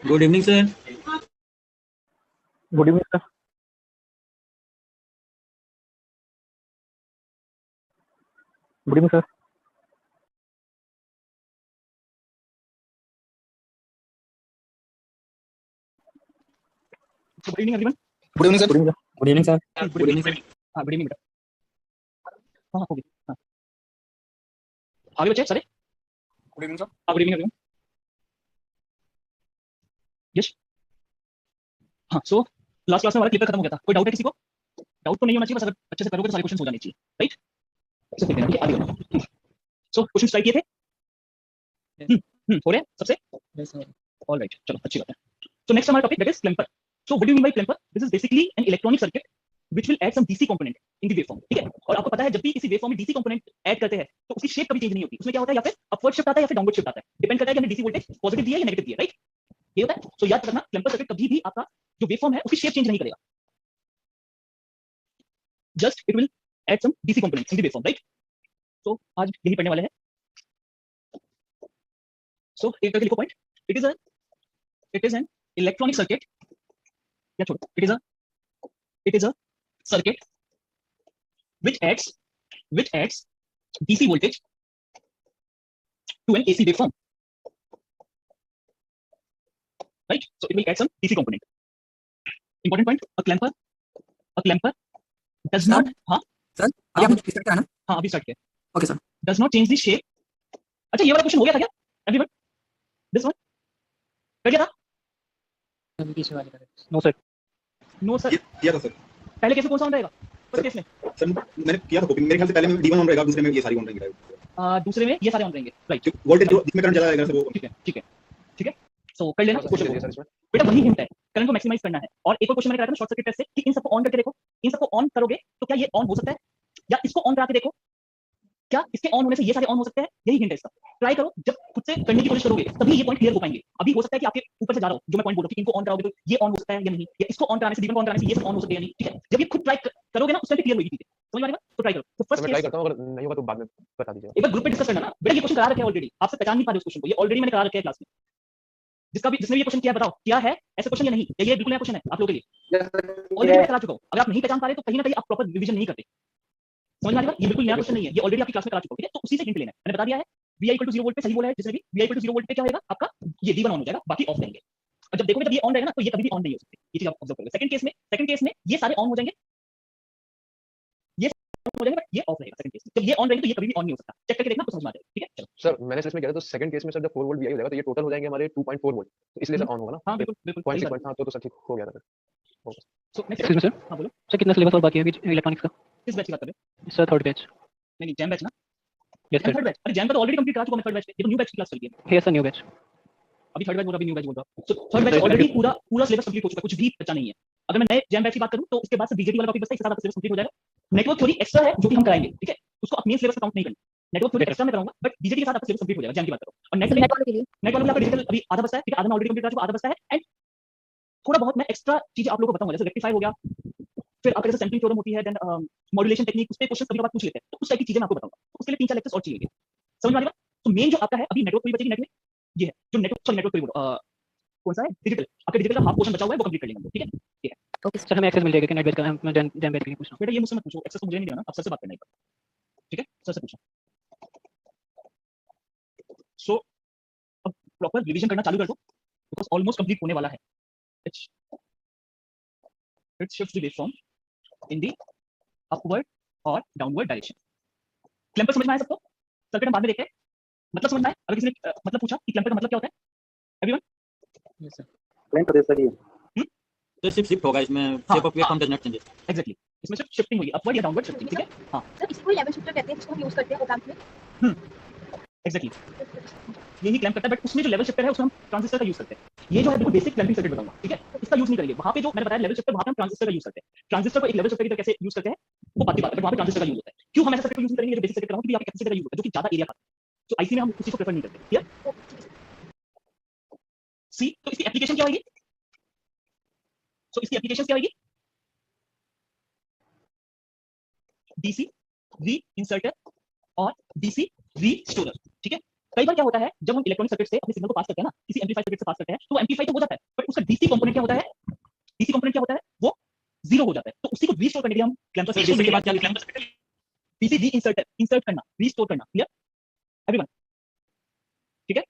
Good evening sir. Good evening sir. Good evening sir. Good evening everyone. Good evening sir. Good evening sir. Good evening sir. हाँ good evening बेटा। हाँ हो गई। हाँ आगे बच्चे सारे। Good evening sir. हाँ गुड इवनिंग एवरीवन। यस। हाँ सो लास्ट क्लास में हमारा क्लिपर खत्म हो गया था। कोई डाउट है किसी को? डाउट तो नहीं होना चाहिए, बस अगर अच्छे से करोगे तो सारे क्वेश्चन हो जाने चाहिए, राइट? ऐसे देखते हैं, ठीक है आगे बढ़ो। सो क्वेश्चन स्ट्राइक किए थे। हो रहे हैं सबसे? ऑल राइट, चलो अच्छी बात है। सो नेक्स्ट हमारा topic that is clamper. So what do you mean by clamper? This is basically an electronic circuit which will add some DC component in the waveform, ठीक है? और आपको पता है जब भी किसी वेवफॉर्म में डीसी कंपोनेंट ऐड करते हैं तो उसकी शेप कभी चेंज नहीं होती। उसमें क्या होता है, या फिर अपवर्ड शिफ्ट आता है या फिर डाउनवर्ड शिफ्ट आता है, डिपेंड करता है कि हमने डीसी वोल्टेज पॉजिटिव दिया है या नेगेटिव दिया है, राइट? ये होता है। सो याद रखना, क्लैंपर सर्किट कभी भी आपका जो वेवफॉर्म है उसकी शेप चेंज नहीं करेगा, just it will add some DC components in the waveform, right? So आज यही पढ़ने वाले हैं। सो एक करके लिखो point. It is an electronic circuit, या छोड़ो, it is a circuit which adds DC voltage to an AC waveform, right? So it will add some DC component. Important point, a clamper does Sir? not, हाँ sir अभी आपने start किया ना? हाँ अभी start किया। Okay sir. does not change the shape. अच्छा ये वाला क्वेश्चन हो गया था क्या एवरीवन? दिस वन कर लिया था? No sir. No sir. किया था सर। पहले केस में कौन सा ऑन रहेगा? फर्स्ट केस में सर मैंने किया था कॉपी। मेरे ख्याल से पहले में D1 ऑन रहेगा, दूसरे में ये सारी ऑन रहेंगे। दूसरे में ये सारे ऑन रहेंगे, राइट? वोल्टेज जो जिसमें करंट चला जाएगा सर वो ठीक है। सो कर लेना क्वेश्चन। बेटा वही हिंट है, करंट को मैक्सिमाइज करना है। और एक और क्वेश्चन मैंने कराया था शॉर्ट सर्किट टेस्ट से कि इन सबको ऑन करके देखो, इन सबको ऑन करोगे तो क्या ये ऑन हो सकता है, या इसको ऑन करा के देखो क्या इसके ऑन होने से ये सारे ऑन हो सकते हैं। यही हिंट है इसका। ट्राई करो, जब खुद से करने की कोशिश करोगे तभी ये पॉइंट क्लियर हो पाएंगे। अभी हो सकता है कि आपके ऊपर से जा रहा हो जो मैं पॉइंट बोल रहा हूं कि इनको ऑन कराओगे तो ये ऑन हो सकता है या नहीं, या इसको ऑन कराने से, D1 को ऑन कराने से ये सब ऑन हो सकते हैं या नहीं, ठीक है? जब ये खुद ट्राई करोगे ना उस टाइम पे क्लियर होगी चीजें, समझ में आ रही है? तो ट्राई करो। तो फर्स्ट मैं ट्राई करता हूं, अगर नहीं होगा तो बाद में बता दीजिएगा। एक बार ग्रुप पे डिस्कस करना ना। बेटा ये क्वेश्चन करा रखे हैं ऑलरेडी, आपसे पहचान नहीं पा रहे उस क्वेश्चन को, ये ऑलरेडी मैंने करा रखे हैं क्लास में। जिसने ये क्वेश्चन किया बताओ क्या है ऐसा क्वेश्चन या नहीं, या ये बिल्कुल नया क्वेश्चन है आप लोगों के लिए? ऑलरेडी मैं करा चुका हूं। अगर आप नहीं पहचान पा रहे तो कहीं ना कहीं आप प्रॉपर रिवीजन नहीं करते। समझ में आ रही है? ये बिल्कुल नया क्वेश्चन नहीं है, ये ऑलरेडी आपकी क्लास में करा चुका हूं, ठीक है? तो उसी से हिंट लेना है। मैंने बता दिया है Vi = 0 वोल्ट पे सही बोला है जिसने भी। Vi = 0 वोल्ट पे क्या होगा आपका, ये D1 ऑन हो जाएगा, बाकी ऑफ रहेंगे। और जब देखोगे तब ये ऑन रहेगा ना, तो ये कभी भी ऑन नहीं हो सकते। ये चीज आप ऑब्जर्व करोगे। सेकंड केस में ये सारे ऑन हो जाएंगे, ये ऑन हो जाएंगे, बट ये ऑफ रहेगा सेकंड केस में। जब ये ऑन रहेंगे तो ये कभी भी ऑन नहीं हो सकता। चेक करके देखना तो समझ में आ जाएगा, ठीक है? चलो सर मैंने इसमें किया था तो सेकंड केस में सर जब 4 वोल्ट Vi हो जाएगा तो ये टोटल हो जाएंगे हमारे 2.4 वोल्ट, तो इसलिए सर ऑन होगा ना। हाँ बिल्कुल बिल्कुल सही बात 0.6 हाँ तो सर ठीक हो गया था। So next excuse me sir. हाँ बोलो सर कितना सिलेबस और बाकी है अभी इलेक्ट्रॉनिक्स का? किस बैच की बात कर रहे हो? Sir third batch. नहीं जैम बैच ना? Yes sir. Third batch? अरे जैम का तो ऑलरेडी कंप्लीट करा चुका मैं थर्ड बैच पे। ये तो न्यू बैच की क्लास चल रही है। Yes sir new batch. अभी थर्ड बैच बोल रहा, अभी न्यू बैच बोल रहा हूं। सो थर्ड बैच ऑलरेडी पूरा सिलेबस कंप्लीट हो चुका है, कुछ भी बचा नहीं है। अगर मैं नए जैम बैच की बात करूं तो उसके बाद से बीजेटी वाला टॉपिक बचता है, इसके साथ आपका सिलेबस कंप्लीट हो जाएगा। नेटवर्क थ्योरी एक्स्ट्रा है जो कि हम कराएंगे, ठीक है? उसको अपने सिलेबस में काउंट नहीं करना। नेटवर्क थ्योरी एक्स्ट्रा में कराऊंगा, बट बीजेटी के साथ आपका सिलेबस कंप्लीट हो जाएगा। जैम की बात करो। और नेट वालों के लिए आपका डिजिटल अभी आधा बचता है, ठीक है? आधा मैं ऑलरेडी कंप्लीट कर चुका, आधा बचता है। एंड थोड़ा बहुत मैं एक्स्ट्रा चीजें आप लोगों को बताऊंगा, जैसे रेक्टिफाई हो गया, फिर आपका जैसे सैंपलिंग थ्योरम होती है, देन मॉड्यूलेशन टेक्निक, उस पे क्वेश्चन कभी कभार पूछ लेते हैं, तो उस टाइप की चीजें मैं आपको बताऊंगा। तो उसके लिए 3-4 लेक्चर्स और चाहिए। समझ में आ रही है? तो मेन जो आपका है अभी नेटवर्क थ्योरी बचेगी नेट में, ये है जो नेटवर्क थ्योरी बोलो, कौन सा है? डिजिटल। आपके डिजिटल का हाफ पोर्शन बचा हुआ है, वो कंप्लीट कर लेंगे हम लोग, ठीक है? ठीक है ओके सर, हमें एक्सेस मिल जाएगा कि नेट बैच का? मैं जैम बैच के लिए पूछ रहा हूं। बेटा ये मुझसे मत पूछो, एक्सेस तो मुझे नहीं देना, अब सर से बात करना है, ठीक है? सर से पूछो। सो अब प्रॉपर रिवीजन करना चालू कर दो, बिकॉज़ ऑलमोस्ट कंप्लीट होने वाला है। It shifts the waveform in the upward और डाउनवर्ड डायरेक्शन। क्लैंपर समझ में आया सबको? सर्किट हम बाद में देखते हैं। मतलब समझना है? अगर किसी ने मतलब पूछा कि क्लैंपर का मतलब क्या होता है एवरीवन? Yes sir. क्लैंप दे सर ये। तो सिर्फ शिफ्ट होगा इसमें, shape of waveform does not change. Exactly, इसमें सिर्फ शिफ्टिंग होगी, अपवर्ड या डाउनवर्ड शिफ्टिंग, ठीक है? हां सर इसको लेवल शिफ्टर कहते हैं जिसको हम यूज करते हैं ओप एम्प में। एग्जैक्टली यही क्लैंप करता है, बट उसमें जो लेवल शिफ्टर है उसमें हम ट्रांजिस्टर का यूज करते हैं। ये जो है बिल्कुल बेसिक क्लैंपिंग सर्किट बताऊंगा, ठीक है? इसका यूज नहीं करेंगे। वहां पे जो मैंने बताया लेवल शिफ्टर, वहां पे हम ट्रांजिस्टर का यूज करते हैं। ट्रांजिस्टर को एक लेवल शिफ्टर की तरह कैसे यूज करते हैं वो बात की बात है, बट वहां पे ट्रांजिस्टर का यूज होता है। क्यों हम ऐसा सर्किट यूज नहीं करेंगे जो बेसिक सर्किट कराऊंगा, क्योंकि यहाँ पे कैपेसिटर का यूज होता है जो कि ज्यादा एरिया खाता है। तो आईसी में हम उसी को प्रेफर नहीं करते, क्लियर? सी तो इसकी एप्लीकेशन क्या होगी? सो इसकी एप्लीकेशन क्या होगी? डीसी री इंसर्टर और डीसी री स्टोरर, ठीक है? कई बार क्या होता है जब हम इलेक्ट्रॉनिक सर्किट से अपने सिग्नल को पास करते हैं ना, किसी एम्पलीफायर सर्किट से पास करते हैं, तो एम्पलीफाई तो हो जाता है, बट उसका डीसी कंपोनेंट क्या होता है, डीसी कंपोनेंट क्या होता है, वो जीरो हो जाता है। तो उसी को रीस्टोर करने के लिए हम क्लैम्पर सर्किट के बाद क्या क्लैम्पर सर्किट डीसी री इंसर्ट करना, रीस्टोर करना। Clear everyone? ठीक है,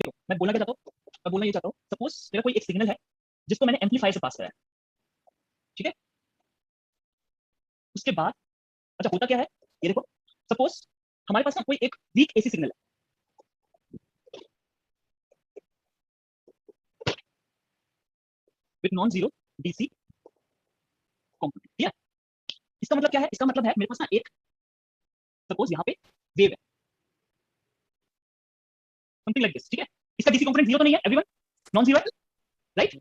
देखो मैं बोलना क्या चाहता हूँ, मैं बोलना ये चाहता हूँ, सपोज मेरा कोई एक सिग्नल है जिसको मैंने एम्पलीफायर से पास कराया, ठीक है, उसके बाद अच्छा होता क्या है, ये देखो, सपोज हमारे पास ना कोई एक वीक एसी सिग्नल है, with non zero DC component. Clear? इसका मतलब क्या है, इसका मतलब है मेरे पास ना एक सपोज यहाँ पे वेव है, समथिंग लाइक दिस, ठीक है, इसका डीसी कंपोनेंट जीरो तो नहीं है एवरीवन, नॉन जीरो है, राइट?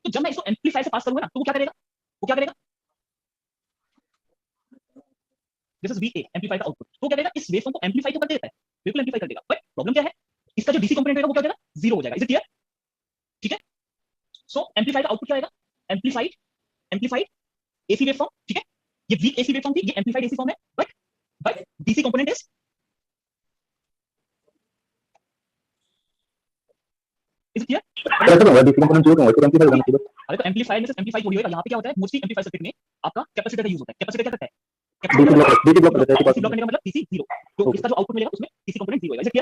तो जब मैं इसको एम्पलीफायर से पास करूंगा ना, तो वो क्या करेगा, वो क्या करेगा, दिस इज वीए एम्पलीफायर का आउटपुट, तो क्या करेगा, इस वेवफॉर्म को एम्पलीफाई तो कर देता है, बिल्कुल एम्पलीफाई कर देगा, बट प्रॉब्लम क्या है, इसका जो डीसी कंपोनेंट रहेगा वो क्या हो जाएगा, जीरो हो जाएगा। Is it clear? ठीक है, सो एम्पलीफायर का आउटपुट क्या आएगा, एम्पलीफाइड एसी वेवफॉर्म, ठीक है, ये वीक एसी वेवफॉर्म थी, ये एम्पलीफाइड एसी फॉर्म है, but DC component is clear? अरे तो एम्पलीफायर में से एम्पलीफाई थोड़ी होगा, यहाँ पे क्या होता है, मोस्टली एम्पलीफायर सर्किट में आपका कैपेसिटर का यूज होता है। कैपेसिटर क्या करता है, कैपेसिटर ब्लॉक करने का मतलब डीसी जीरो, तो इसका जो आउटपुट मिलेगा उसमें डीसी कंपोनेंट जीरो होगा। Is it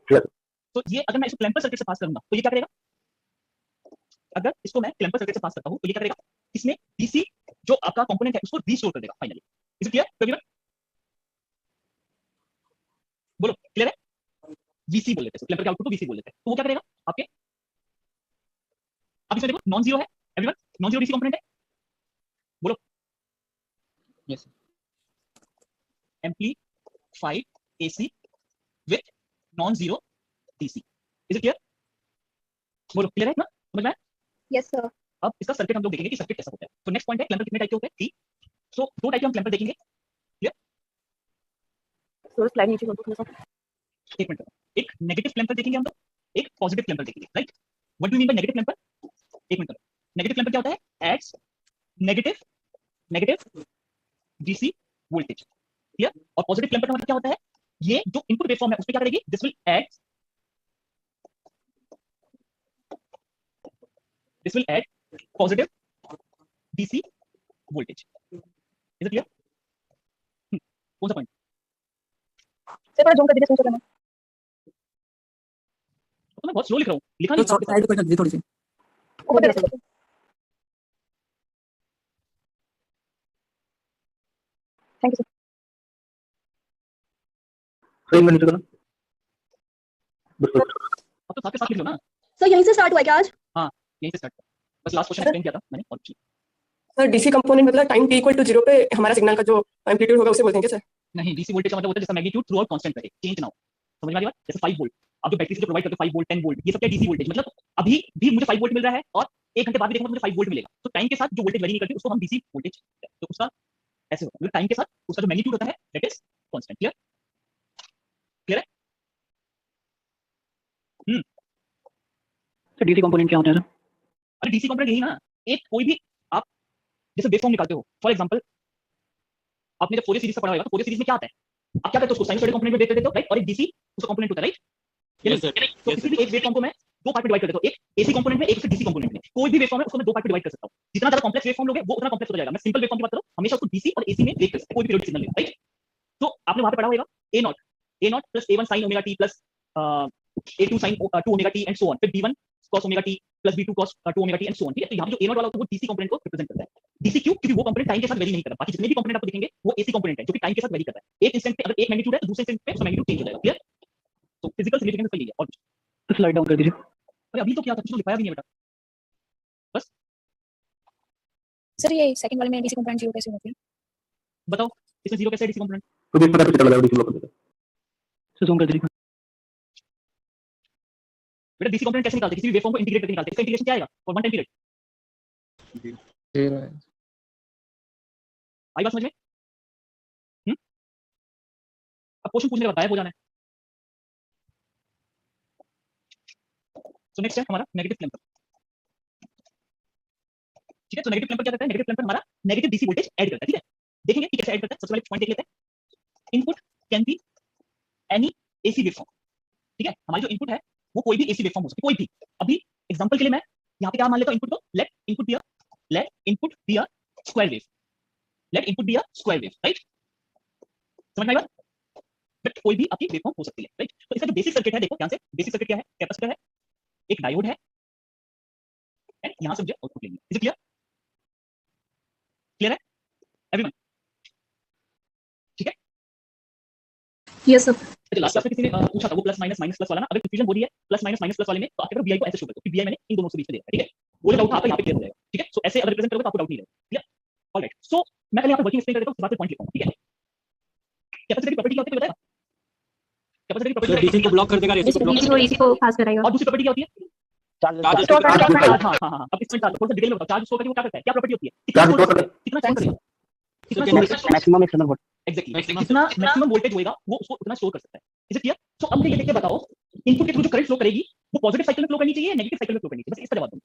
clear? तो ये अगर मैं इसको क्लैम्पर सर्किट से पास करूंगा तो ये क्या करेगा, अगर इसको मैं क्लैम्पर सर्किट से पास करता हूं तो ये क्या करेगा, इसमें डीसी जो आपका कंपोनेंट है उसको रीस्टोर कर देगा फाइनली। Is it clear? बोलो क्लियर है? वीसी बोल लेते हैं, क्लैम्पर के आउटपुट को वीसी बोल लेते हैं। तो वो क्या करेगा आपके, अब इसमें देखो नॉन जीरो है everyone, non zero DC component है, बोलो yes amplified AC with non zero DC. Is it clear? बोलो क्लियर है ना, समझ में आया? Yes sir. अब इसका सर्किट हम लोग देखेंगे कि सर्किट कैसा होता है। तो नेक्स्ट पॉइंट है क्लैम्पर कितने टाइप के होते हैं, थ्री। सो दो टाइप के हम क्लैम्पर देखेंगे। सर स्लाइड नीचे कर दो थोड़ा सा। एक मिनट, एक नेगेटिव क्लैम्पर देखेंगे हम लोग, एक पॉजिटिव क्लैम्पर देखेंगे, right? What do mean by negative clamper? एक मिनट, नेगेटिव क्लैम्पर क्या होता है, adds negative DC voltage. Clear? और पॉजिटिव क्लैम्पर का मतलब क्या होता है, ये जो इनपुट वेवफॉर्म है उस पे क्या करेगी, this will add positive DC voltage. Is it clear? कौन सा पॉइंट? सर थोड़ा जूम कर दीजिए, सुन सकते तो मैं बहुत स्लो लिख रहा हूँ, लिखा नहीं तो साइड पे कर दीजिए थोड़ी सी। हैं। Thank you sir. अब तो साथ के साथ लिख लो ना। सर यहीं से स्टार्ट हुआ है क्या आज? यहीं से स्टार्ट, बस लास्ट क्वेश्चन एक्सप्लेन किया था मैंने और सर डीसी कंपोनेंट मतलब टाइम t इक्वल टू 0 पे हमारा सिग्नल का जो एम्पलीट्यूड होगा उसे बोलते हैं क्या सर? नहीं, डीसी वोल्टेज का मतलब होता है जिसका मैग्नीट्यूड थ्रू आउट कांस्टेंट रहे, चेंज ना हो। समझ में आ रही बात? जैसे 5 वोल्ट आप जो बैटरी से जो प्रोवाइड करते हो 5 वोल्ट 10 वोल्ट, ये सब क्या डीसी वोल्टेज, मतलब अभी भी मुझे 5 वोल्ट मिल रहा है और 1 घंटे बाद भी देखूंगा मुझे 5 वोल्ट मिलेगा। तो टाइम के साथ जो वोल्टेज वेरी नहीं करती उसको हम डीसी वोल्टेज, तो उसका ऐसे होता है, टाइम के साथ उसका जो मैग्नीट्यूड होता है that is constant. Clear? Clear है? सर डीसी कंपोनेंट क्या होता है सर? अरे डीसी कंपोनेंट यही ना, एक कोई भी आप जैसे वेवफॉर्म निकालते हो, फॉर एग्जांपल आपने जब फोरियर सीरीज से पढ़ा होगा तो फोरियर सीरीज में क्या आता है, आप क्या करते हो, उसको साइनसॉइडल कंपोनेंट में ब्रेक कर देते हो, राइट? और एक डीसी उसका कंपोनेंट होता है, राइट? यस सर तो किसी भी एक वेवफॉर्म को मैं दो पार्ट में डिवाइड कर देता हूं, एक एसी कंपोनेंट में, एक डीसी कंपोनेंट में। कोई भी वेवफॉर्म है उसको मैं दो पार्ट में डिवाइड कर सकता हूं। जितना ज्यादा कॉम्प्लेक्स वेवफॉर्म लोगे वो उतना कॉम्प्लेक्स होता जाएगा। मैं सिंपल वेवफॉर्म की बात करूं, हमेशा उसको डीसी और एसी में ब्रेक कर सकते हैं, कोई भी पीरियोडिक सिग्नल ले, राइट? तो आपने वहां पे पढ़ा होगा a not plus a1 sin omega t plus a2 sin 2 omega t and so on, फिर b1 cos omega t plus b2 cos 2 omega t and so on. ठीक है, तो यहां पे जो a नॉट वाला होता है वो डीसी कंपोनेंट को रिप्रेजेंट करता है। डीसी क्यों? क्योंकि वो कंपोनेंट टाइम के साथ वेरी नहीं करता। बाकी जितने भी कंपोनेंट आपको दिखेंगे वो एसी कंपोनेंट है जो कि टाइम के साथ वेरी करता है। एक इंस्टेंट पे अगर एक मैग्नीट्यूड है तो दूसरे इंस्टेंट पे उसका मैग्नीट्यूड चेंज हो जाएगा। क्लियर? तो फिजिकल सिग्निफिकेंस का यही है। और तो स्लाइड डाउन कर दीजिए। अरे अभी तो क्या था, कुछ तो दिखाया भी नहीं बेटा, बस सर ये सेकंड वाले में डीसी कंपोनेंट जीरो कैसे होती है? बताओ इसमें जीरो कैसे है डीसी कंपोनेंट? सर जूम कर दीजिए। बेटा डीसी कंपोनेंट कैसे निकालते हैं, किसी भी वेवफॉर्म को इंटीग्रेट करके निकालते हैं। इसका इंटीग्रेशन क्या आएगा फॉर वन टाइम पीरियड? आई बात समझ में? अब क्वेश्चन पूछने के बाद गायब हो जाना है। तो नेक्स्ट है हमारा नेगेटिव क्लैम्पर। ठीक है, तो नेगेटिव क्लैम्पर क्या करता है, नेगेटिव क्लैम्पर हमारा नेगेटिव डीसी वोल्टेज ऐड करता है। ठीक है, देखेंगे कि कैसे ऐड करता है। सबसे पहले पॉइंट देख लेते हैं, input can be any AC waveform, ठीक है। हमारी जो इनपुट है वो कोई भी एसी वेवफॉर्म हो सकती है, कोई भी। अभी एग्जांपल के लिए मैं यहाँ पे क्या मान लेता हूँ इनपुट को, let input be a square wave, let input be a square wave, right. समझ में आई बात? बट कोई भी आपकी वेवफॉर्म हो सकती है, राइट। तो इसका जो बेसिक सर्किट है, देखो ध्यान से, बेसिक सर्किट क्या है, कैपेसिटर है, एक डायोड है, एंड यहां से मुझे आउटपुट लेनी है। Is it clear? क्लियर है एवरीवन? ठीक है। Yes sir. तो लास्ट क्लास में किसी ने पूछा था वो प्लस माइनस प्लस वाला ना, अगर कंफ्यूजन हो रही है प्लस माइनस प्लस वाले में, तो आप वीआई को ऐसे शो कर दो कि वीआई मैंने इन दोनों के बीच में दिया, ठीक है। वो डाउट आपका यहाँ पे क्लियर हो जाएगा, ठीक है। सो ऐसे अगर रिप्रेजेंट करोगे तो आपको डाउट नहीं रहेगा, क्लियर? ऑलराइट, सो मैं पहले यहाँ पे वर्किंग एक्सप्लेन कर देता हूँ, उसके बाद पॉइंट लिखता हूँ, ठीक है। कैपेसिटर की प्रॉपर्टी क्या होती है बताएगा? कैपेसिटर की सर प्रॉपर्टी डीसी को ब्लॉक कर देगा, एसी को ब्लॉक डीसी कर को देगा। एसी को पास कराएगा। और दूसरी प्रॉपर्टी क्या होती है? चार्ज स्टोर करता है। हाँ हाँ हाँ, अब इसमें थोड़ा सा डिटेल में बताओ, चार्ज स्टोर करके वो क्या करता है, क्या प्रॉपर्टी होती है, कितना स्टोर करेगा, कितना चार्ज करेगा, कितना स्टोर करेगा, maximum external volt. Exactly, Maximum कितना मैक्सिमम वोल्टेज होएगा वो उसको उतना स्टोर कर सकता है। Is it clear? सो अब मुझे ये देख के बताओ, इनपुट के थ्रू जो करंट फ्लो करेगी वो पॉजिटिव साइकिल में फ्लो करनी चाहिए या नेगेटिव साइकिल में फ्लो करनी चाहिए, बस इसका जवाब दो।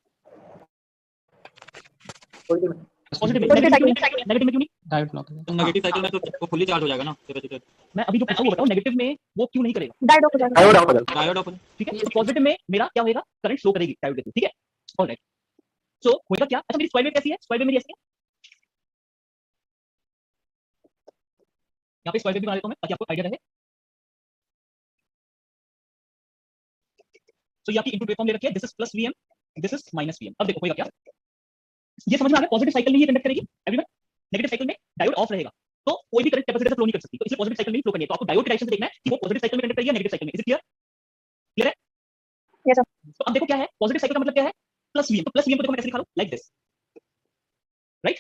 पॉजिटिव में, नेगेटिव में क्यों नहीं? डायोड ब्लॉक है। तो नेगेटिव साइकिल में तो वो फुल्ली चार्ज हो जाएगा ना कैपेसिटर। मैं अभी जो पूछा वो बताओ, नेगेटिव में वो क्यों नहीं करेगा? डायोड हो जाएगा। डायोड ऑफ हो जाएगा। Diode open. ठीक है। तो पॉजिटिव में मेरा क्या होएगा, करंट फ्लो करेगी डायोड के थ्रू, ठीक है। ऑलराइट, सो होएगा क्या? अच्छा मेरी स्क्वायर वेव कैसी है? स्क्वायर वेव मेरी ऐसी है, यहाँ पे स्क्वायर वेव भी बना लेता हूं मैं ताकि आपको आइडिया रहे। सो ये आपकी इनपुट वेवफॉर्म ले रखी है, this is plus VM, this is minus VM. अब देखो होएगा क्या, ये समझ में आ गया? पॉजिटिव साइकिल में ही कंडक्ट करेगी एवरीवन, नेगेटिव साइकिल में डायोड ऑफ रहेगा, तो कोई भी करंट कैपेसिटर से फ्लो नहीं कर सकती, तो इसलिए पॉजिटिव साइकिल में ही फ्लो करनी है। तो आपको डायोड के डायरेक्शन से देखना है कि वो पॉजिटिव साइकिल में कंडक्ट करेगी या नेगेटिव साइकिल में। Is it clear? क्लियर है? Yes sir. तो अब देखो क्या है, पॉजिटिव साइकिल का मतलब क्या है, प्लस वीएम। तो प्लस वीएम को देखो मैं कैसे लिखा रहा हूं, like this, right,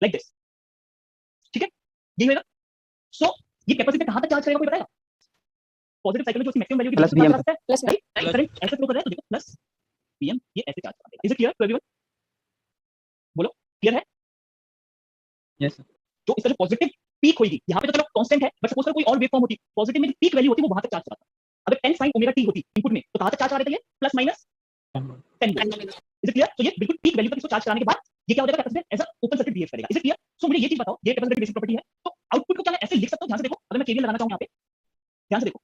like this, ठीक है, यही होगा। सो ये कैपेसिटर कहां तक चार्ज करेगा कोई बताएगा? पॉजिटिव साइकिल में जो उसकी मैक्सिमम वैल्यू प्लस VM है, प्लस राइट, करंट ऐसे फ्लो कर रहा है तो देखो प्लस वीएम, ये ऐसे चार्ज कर रहा है। Is it clear to everyone? बोलो क्लियर है? Yes sir. तो इसका जो पॉजिटिव पीक होगी, यहाँ पे तो चलो कांस्टेंट है, बट सपोज कोई और वेवफॉर्म होती, पॉजिटिव में पीक वैल्यू होती, वो वहां तक चार्ज कराता। अगर 10 sin ओमेगा t होती इनपुट में, तो कहां तक चार्ज आ रहे थे ये? Plus minus 10 volt. Is it clear? तो ये बिल्कुल पीक वैल्यू तक इसको चार्ज कराने के बाद ये क्या हो जाएगा, capacitor as a open circuit behave करेगा। Is it clear? सो मुझे ये चीज बताओ, ये कैपेसिटर की बेसिक प्रॉपर्टी है, तो आउटपुट को क्या मैं ऐसे लिख सकता हूं? ध्यान से देखो, अगर मैं केवीएल लगाना चाहूं यहाँ पे, ध्यान से देखो,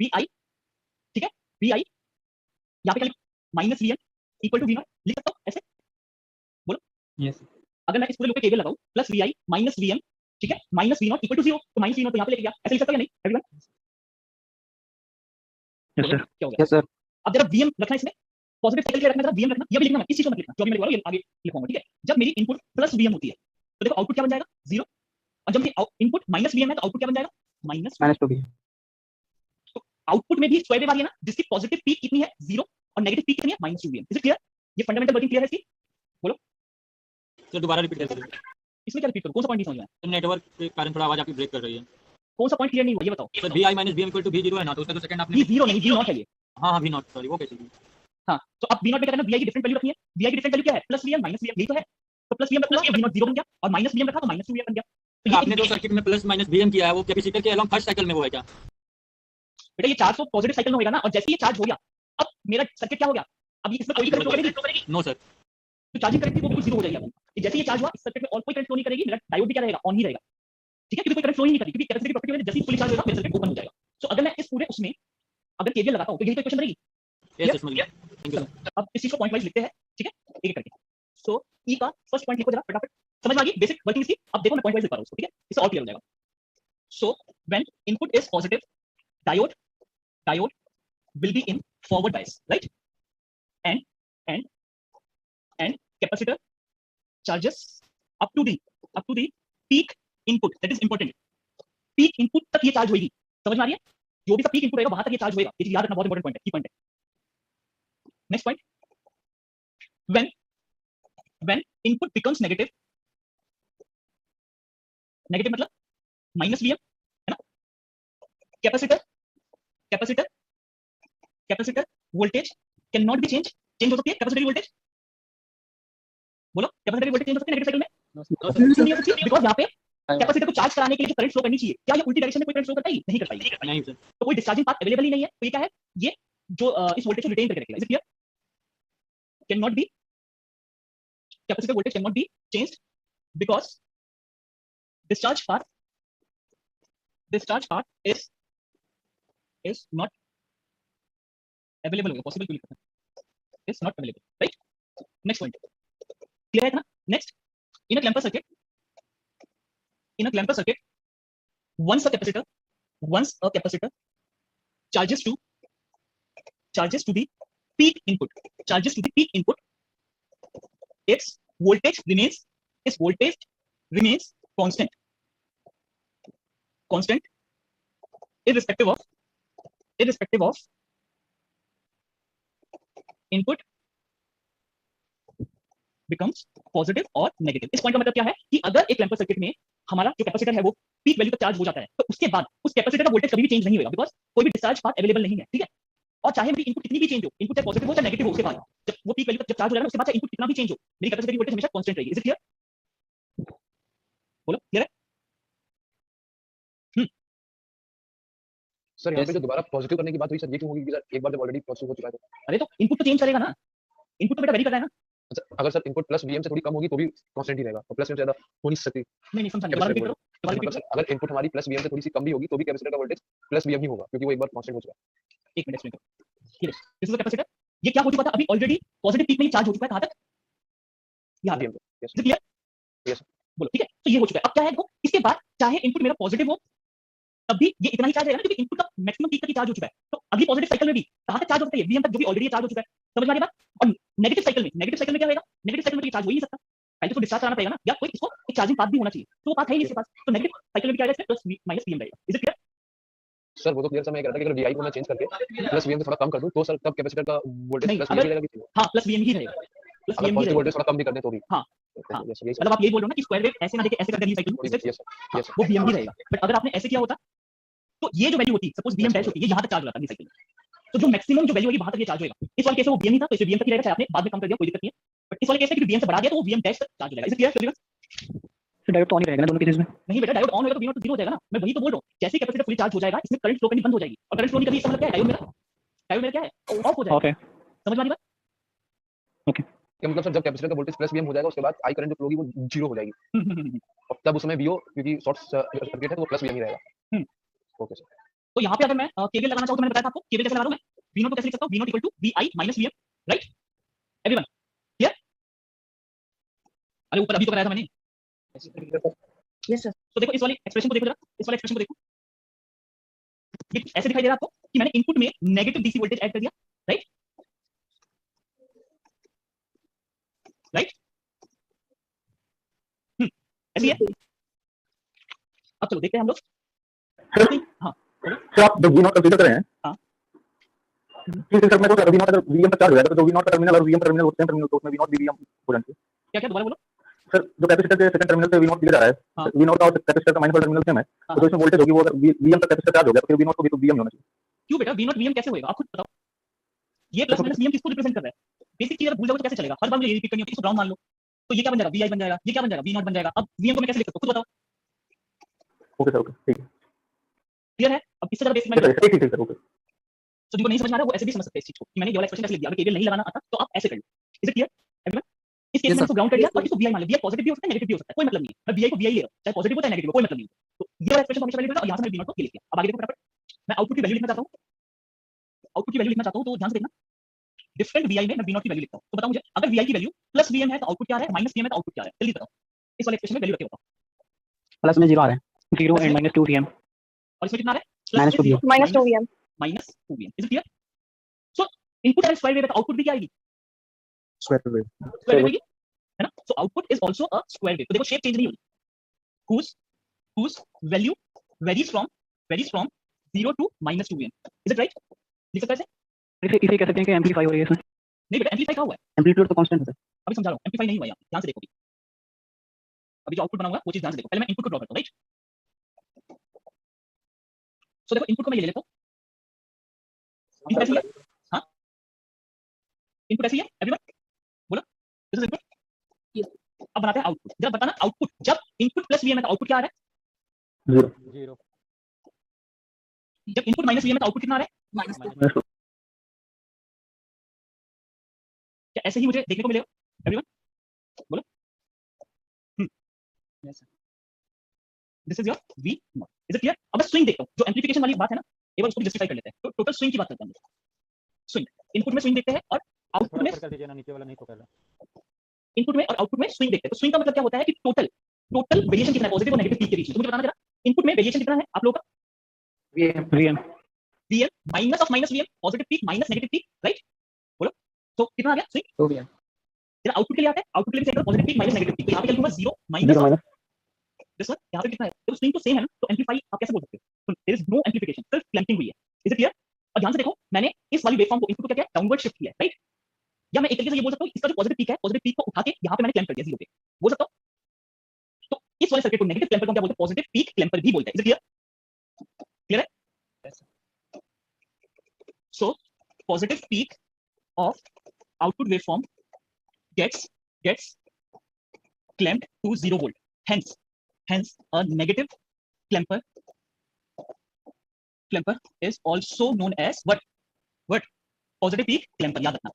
vi, ठीक है, vi यहाँ पे क्या minus VM equal to V naught लिख सकता हूं ऐसे, बोलो यस। अगर मैं इस पूरे लूप पे केवीएल लगाऊं, प्लस vi माइनस वीएम, ठीक है, minus V naught equal to 0, तो माइनस वी नॉट यहाँ पे लेके गया, ऐसे लिख सकता है नहीं एवरीवन? Yes sir. क्या हो गया? Yes sir. अब जरा वीएम रखना है इसमें, पॉजिटिव साइकिल के लिए रखना है, जरा वीएम रखना, ये भी लिखना मत, इस चीज को मत लिखना जो अभी मैं लिख रहा हूं, ये आगे लिखूंगा, ठीक है। जब मेरी इनपुट प्लस वीएम होती है तो देखो आउटपुट क्या बन जाएगा, 0, और जब मेरी इनपुट माइनस वीएम है तो आउटपुट क्या बन जाएगा, माइनस। -2 भी। तो आउटपुट में भी स्क्वायर वेव आ रही है ना, जिसकी पॉजिटिव पीक कितनी है, 0, और नेगेटिव पीक कितनी है, -2 वीएम। Is it clear? ये फंडामेंटल वर्किंग क्लियर है इसकी? सर दोबारा रिपीट कर दीजिए। इसमें क्या रिपीट करूं, कौन सा पॉइंट नहीं समझ में आया? सर नेटवर्क के कारण थोड़ा आवाज आपकी ब्रेक कर रही है। कौन सा पॉइंट क्लियर नहीं हुआ ये बताओ। सर vi - vm = v0 है ना, तो उसका जो सेकंड आपने ये 0 नहीं, v0 है ये। हाँ हाँ v0 सॉरी, वो कैसे? हाँ, तो अब v0 पे क्या करना, vi की डिफरेंट वैल्यू रखनी है, vi की डिफरेंट वैल्यू क्या है, प्लस वीएम माइनस वीएम, यही तो है। तो प्लस वीएम रखूंगा तो v0 0 बन गया, और माइनस वीएम रखा तो -2 वीएम बन गया। तो ये आपने जो सर्किट में प्लस माइनस vm किया है वो कैपेसिटर के अलोंग फर्स्ट साइकिल में वो है क्या? बेटा ये चार्ज तो पॉजिटिव साइकिल में होगा ना, और जैसे ये चार्ज हो गया, अब मेरा सर्किट क्या हो गया, अब ये इसमें कोई करंट फ्लो करेगी, नो सर। तो चार्जिंग करंट वो बिल्कुल 0 हो जाएगी। अब जैसे ये चार्ज हुआ, इस सर्किट में और कोई करंट फ्लो नहीं करेगी, मेरा डायोड भी क्या रहेगा, ऑन ही रहेगा, ठीक है, क्योंकि कोई करंट फ्लो ही नहीं करेगी, क्योंकि कैपेसिटर की प्रॉपर्टी है जैसे ही फुली चार्ज होगा मेरा सर्किट ओपन हो जाएगा। सो अगर मैं इस पूरे उसमें अगर केवीएल लगाता हूं तो यही तो इक्वेशन रहेगी। यस समझ गया, थैंक यू। अब इस चीज को पॉइंट वाइज लिखते हैं, ठीक है, एक एक करके। सो ई का फर्स्ट पॉइंट लिखो जरा फटाफट, समझ में आ गई बेसिक वर्किंग इसकी? अब देखो मैं पॉइंट वाइज लिख रहा हूं उसको, ठीक है, इससे और क्लियर हो जाएगा। So when input is positive, diode will be in forward bias, right? And capacitor charges up to the peak input, that is important. peak input तक ये चार्ज होगी, समझ में आ रही है? जो भी सा पीक इनपुट रहेगा वहां तक ये चार्ज होगा, ये चीज याद रखना, बहुत इंपॉर्टेंट पॉइंट है, की पॉइंट है। Next point, when input becomes negative मतलब माइनस वीएम है ना, capacitor voltage can not be change हो सकती है कैपेसिटर की वोल्टेज, बोलो कैपेसिटर की वोल्टेज चेंज हो सकती है नेगेटिव साइकिल में? नहीं हो सकती, बिकॉज़ यहाँ पे कैपेसिटर को चार्ज कराने के लिए जो करंट फ्लो करनी चाहिए, क्या ये उल्टी डायरेक्शन में कोई करंट फ्लो करता है? नहीं कर पाएगी, नहीं सर। तो कोई डिस्चार्जिंग पाथ अवेलेबल ही नहीं है, तो ये क्या है, ये जो इस वोल्टेज को रिटेन करके रखेगा। Is it clear? Can not be, capacitor voltage can not be changed because discharge path is is not available होगा, possible क्यों लिखा है, is not available, right? Next point, clear है ना? Next, in a clamper circuit, once a capacitor charges to the peak input, its voltage remains constant irrespective of input becomes positive और negative। इस point का मतलब क्या है कि अगर एक क्लैंपर सर्किट में हमारा जो कैपेसिटर है वो पीक वैल्यू तक चार्ज हो जाता है, तो उसके बाद उस कैपेसिटर का वोल्टेज कभी भी चेंज नहीं होगा, बिकॉज कोई भी डिस्चार्ज पाथ अवेलेबल नहीं है, ठीक है। और चाहे मेरी इनपुट कितनी भी चेंज हो, इनपुट चाहे पॉजिटिव हो चाहे नेगेटिव हो, उसके बाद जब वो पीक वैल्यू तक जब चार्ज हो जाएगा उसके बाद चाहे इनपुट कितना भी चेंज हो, मेरी कैपेसिटर की वोल्टेज हमेशा कांस्टेंट रहेगी। Is it clear? बोलो क्लियर है? सर यहाँ पे जो दोबारा पॉजिटिव करने की बात हुई सर, ये क्यों होगी? क्योंकि सर एक बार जब ऑलरेडी पॉजिटिव हो चुका है तो अरे तो इनपुट तो चेंज करेगा ना, इनपुट तो बेटा वेरी करना है ना। अच्छा, अगर सर इनपुट प्लस वीएम से थोड़ी कम होगी तो भी कांस्टेंट ही रहेगा, और प्लस वीएम से ज्यादा हो नहीं सकती। नहीं समझा नहीं, दोबारा रिपीट करो, दोबारा मतलब रिपीट सर अगर इनपुट हमारी प्लस वीएम से थोड़ी सी कम भी होगी तो भी कैपेसिटर का वोल्टेज प्लस वीएम ही होगा, क्योंकि वो एक बार कांस्टेंट हो चुका है। एक मिनट एक्सप्लेन करो। ठीक है, दिस इज द कैपेसिटर, ये क्या हो चुका था अभी ऑलरेडी पॉजिटिव पीक में चार्ज हो चुका है, कहां तक? यहां तक। Yes is clear? यस बोलो ठीक है, तो ये हो चुका है। अब क्या है देखो, इसके बाद चाहे इनपुट मेरा पॉजिटिव हो तब भी ये इतना ही चार्ज रहेगा ना, क्योंकि इनपुट का मैक्सिमम पीक तक ही चार्ज हो चुका है। तो अगली पॉजिटिव साइकिल में भी कहां तक चार्ज होता है? वीएम तक, जो भी ऑलरेडी चार्ज हो चुका है। समझ में आ रही बात? और नेगेटिव साइकिल में क्या होगा? नेगेटिव साइकिल में तो ये चार्ज हो ही नहीं सकता, पहले तो डिस्चार्ज कराना पड़ेगा ना, या कोई इसको एक चार्जिंग पाथ भी होना चाहिए, तो वो पाथ है ही नहीं इसके पास। तो नेगेटिव साइकिल में क्या आएगा? प्लस माइनस वीएम रहेगा। Is it clear? सर वो तो क्लियर, मैं कह रहा था कि अगर वीआई को मैं चेंज करके प्लस वीएम से थोड़ा कम कर दूं तो सर तब कैपेसिटर का वोल्टेज नहीं, प्लस अगर- वीएम रहेगा कि हां प्लस वीएम ही रहेगा, प्लस अगर वीएम ही पॉजिटिव रहेगा। वोल्टेज थोड़ा कम भी कर दें तो भी। हाँ, हाँ। मतलब आप ये बोल रहे हो ना कि स्क्वायर वेव ऐसे ना देके ऐसे कर अगली साइकिल में, यस यस हाँ, वो वीएम ही रहेगा। बट अगर आपने ऐसे किया होता तो ये जो वैल्यू होती, सपोज वीएम डैश होती है, ये यहां तक चार्ज हो जाता है साइकिल में, तो जो मैक्सिमम जो वैल्यू होगी वहां तक ये चार्ज होगा। इस वाले केस में वो वीएम ही था, तो इसे वीएम तक ही रहेगा, चाहे आपने बाद में कम कर दिया कोई दिक्कत नहीं है। बट इस वाले केस में कि वीएम से बढ़ा दिया तो वो वीएम डैश तक चार्ज हो जाएगा। Is it clear everyone? फिर डायोड तो ऑन ही रहेगा ना दोनों केसेस में। नहीं बेटा, डायोड ऑन होगा तो वी नॉट तो जीरो हो जाएगा ना। मैं वही तो बोल रहा हूं, जैसे ही कैपेसिटर फुली चार्ज हो जाएगा इसमें करंट फ्लो करनी बंद हो जाएगी, और करंट फ्लो नहीं करनी इसका मतलब क्या है? डायोड मेरा क्या है? ऑफ हो जाएगा। ओके समझ में आ रही बात? क्या मतलब सर जब कैपेसिटर का वोल्टेज प्लस वीएम हो जाएगा उसके बाद आई करंट जो फ्लो होगी वो जीरो हो जाएगी, और तब उस समय वीओ क्योंकि शॉर्ट सर्किट है तो वो प्लस वीएम ही रहेगा। Okay sir. तो यहाँ पे अगर मैं केवीएल लगाना चाहूँ तो मैंने बताया था आपको केवीएल कैसे लगा रहा हूँ मैं। V0 को कैसे लिख सकता हूँ? V0 equal to VI minus VM, right everyone? Clear? अरे ऊपर अभी तो कराया था मैंने। Yes sir. तो देखो इस वाली एक्सप्रेशन को देखो जरा, इस वाले एक्सप्रेशन को देखो, ये ऐसे दिखाई दे रहा है आपको कि मैंने इनपुट में नेगेटिव डीसी वोल्टेज ऐड कर दिया, राइट राइट। ऐसी है। अब चलो देखते हैं हम लोग। हाँ तो आप जब V0 कंसीडर करें, हाँ। फिर सर मैं तो V0 अगर वीएम पर चार्ज हो जाएगा तो जो V0 का टर्मिनल और वीएम टर्मिनल होते हैं टर्मिनल, तो उसमें V0 भी वीएम हो जाती है। क्या क्या दोबारा बोलो। सर जो कैपेसिटर के सेकंड टर्मिनल से V0 दिया जा रहा है, हाँ। V0 का और कैपेसिटर का माइनस वाला टर्मिनल सेम है, हाँ। तो इसमें वोल्टेज होगी वो अगर वीएम तक कैपेसिटर चार्ज हो गया तो फिर V0 को भी तो वीएम होना चाहिए। क्यों बेटा V0 VM कैसे होएगा? आप खुद बताओ। ये प्लस माइनस VM किसको रिप्रेजेंट कर रहा है? बेसिक चीज अगर भूल जाओ तो कैसे चलेगा? हर बार मुझे ये रिपीट करनी होती है, इसको ग्राउंड मान लो, तो ये क्या बन जाएगा? VI बन जाएगा, ये क्या बन जाएगा? V0 बन जाएगा। अब VM को मैं कैसे लिख सकता हूं? खुद बताओ। ओके सर, ओके ठीक है, क्लियर है? अब इससे ज्यादा बेसिक मैं ठीक ठीक सर, ओके। तो जिनको नहीं समझ में आ रहा है वो ऐसे भी समझ सकते हैं इस चीज को कि मैंने ये वाला एक्सप्रेशन कैसे लिख दिया। अगर केवीएल नहीं लगाना आता तो आप ऐसे कर लो। Is it clear everyone? इस केस में इसको ग्राउंड कर दिया और इसको VI मान लिया। VI पॉजिटिव भी हो सकता है नेगेटिव भी हो सकता है, कोई मतलब नहीं है। मैं VI को VI ले रहा हूं, चाहे पॉजिटिव हो चाहे नेगेटिव हो, कोई मतलब नहीं है। तो ये वाला एक्सप्रेशन हमेशा वैलिड रहेगा और यहां से मैं V0 को ये लिख दिया। अब आगे देखो फटाफट, मैं आउटपुट की वैल्यू लिखना चाहता हूं, आउटपुट की वैल्यू लिखना चाहता हूं, तो ध्यान से देखना। डिफरेंट VI में मैं V0 की वैल्यू लिखता हूं, तो बताओ मुझे अगर VI की वैल्यू प्लस VM है तो आउटपुट क्या है, माइनस VM है तो आउटपुट क्या है? जल्दी बताओ। इस वाले एक्सप्रेशन में वैल्यू रखे बताओ। प्लस में 0 आ रहा है, 0 एंड माइनस 2 VM, और इसमें कितना आ रहा है? Minus 2 VM, minus 2 VM। Minus 2 VM। Is it clear? So input अगर स्क्वायर वेव है तो आउटपुट भी क्या आएगी? स्क्वायर वेव, स्क्वायर वेव है ना? So output is also a square wave. तो देखो शेप चेंज नहीं होगी, whose value varies from 0 to minus 2 VM। Is it right? लिख सकते हैं ऐसे? इसे कह सकते हैं कि एम्पलीफाई हो रही है इसमें। नहीं बेटा, एम्पलीफाई क्या हुआ है? एम्पलीट्यूड तो कांस्टेंट है। अभी समझा रहा हूं, एम्पलीफाई नहीं हुआ यहाँ, ध्यान से देखो। अभी जो आउटपुट बनाऊंगा वो चीज ध्यान से देखो। पहले मैं इनपुट को ड्रॉ करता हूं, राइट? सो देखो इनपुट को मैं ये ले लेता हूं। इनपुट ऐसी है, हाँ इनपुट ऐसी है एवरीवन, बोलो दिस इज इनपुट। अब बनाते हैं आउटपुट। जब बताना आउटपुट, जब इनपुट प्लस वीएम है तो आउटपुट क्या आ रहा है? 0 जब इनपुट माइनस वीएम है तो आउटपुट कितना आ रहा है? माइनस 2। क्या ऐसे ही मुझे देखने को मिलेगा एवरीवन? बोलो। This is your V0। Is it clear? अब मैं स्विंग देखता हूं, जो एम्प्लीफिकेशन वाली बात है ना, एक बार उसको जस्टिफाई कर लेते हैं। तो टोटल स्विंग की बात करते हैं। स्विंग, इनपुट में स्विंग देखते हैं और आउटपुट में, कर दीजिए ना, नीचे वाला नहीं तो पहले। इनपुट में और आउटपुट में स्विंग देखते हैं। तो स्विंग का मतलब क्या होता है कि टोटल वेरिएशन कितना है पॉजिटिव और नेगेटिव पीक के बीच में। तो मुझे बताना जरा, इनपुट में वेरिएशन कितना है आप लोगों का? VM Vm minus of minus Vm, positive peak minus negative peak, right? बोलो तो कितना आ गया स्विंग? 2 VM जरा आउटपुट के लिए आता है, आउटपुट के लिए चेक करो, positive peak minus negative peak. तो यहाँ पे क्या लिखूंगा 0 माइनस 0 माइनस दिस वन, यहाँ पे कितना है? तो स्विंग तो सेम है ना, तो एम्पलीफाई आप कैसे बोल सकते हो? देयर इज नो एम्पलीफिकेशन, सिर्फ क्लैंपिंग हुई है। Is it clear? और ध्यान से देखो, मैंने इस वाली वेवफॉर्म को इनपुट को क्या किया, डाउनवर्ड शिफ्ट किया है, राइट? या मैं एक तरीके से ये बोल सकता हूँ, इसका जो पॉजिटिव पीक है, पॉजिटिव पीक को उठा के यहाँ पे मैंने क्लैंप कर दिया 0 पे, बोल सकता हूँ? तो इस वाले सर्किट को नेगेटिव क्लैंपर को क्या बोलते हैं? पॉजिटिव पीक क्लैंपर भी बोलते हैं। Is it clear? क्लियर है? So positive peak of output waveform gets clamped to 0 volt. Hence a negative clamper is also known as what? Positive peak clamper. याद रखना।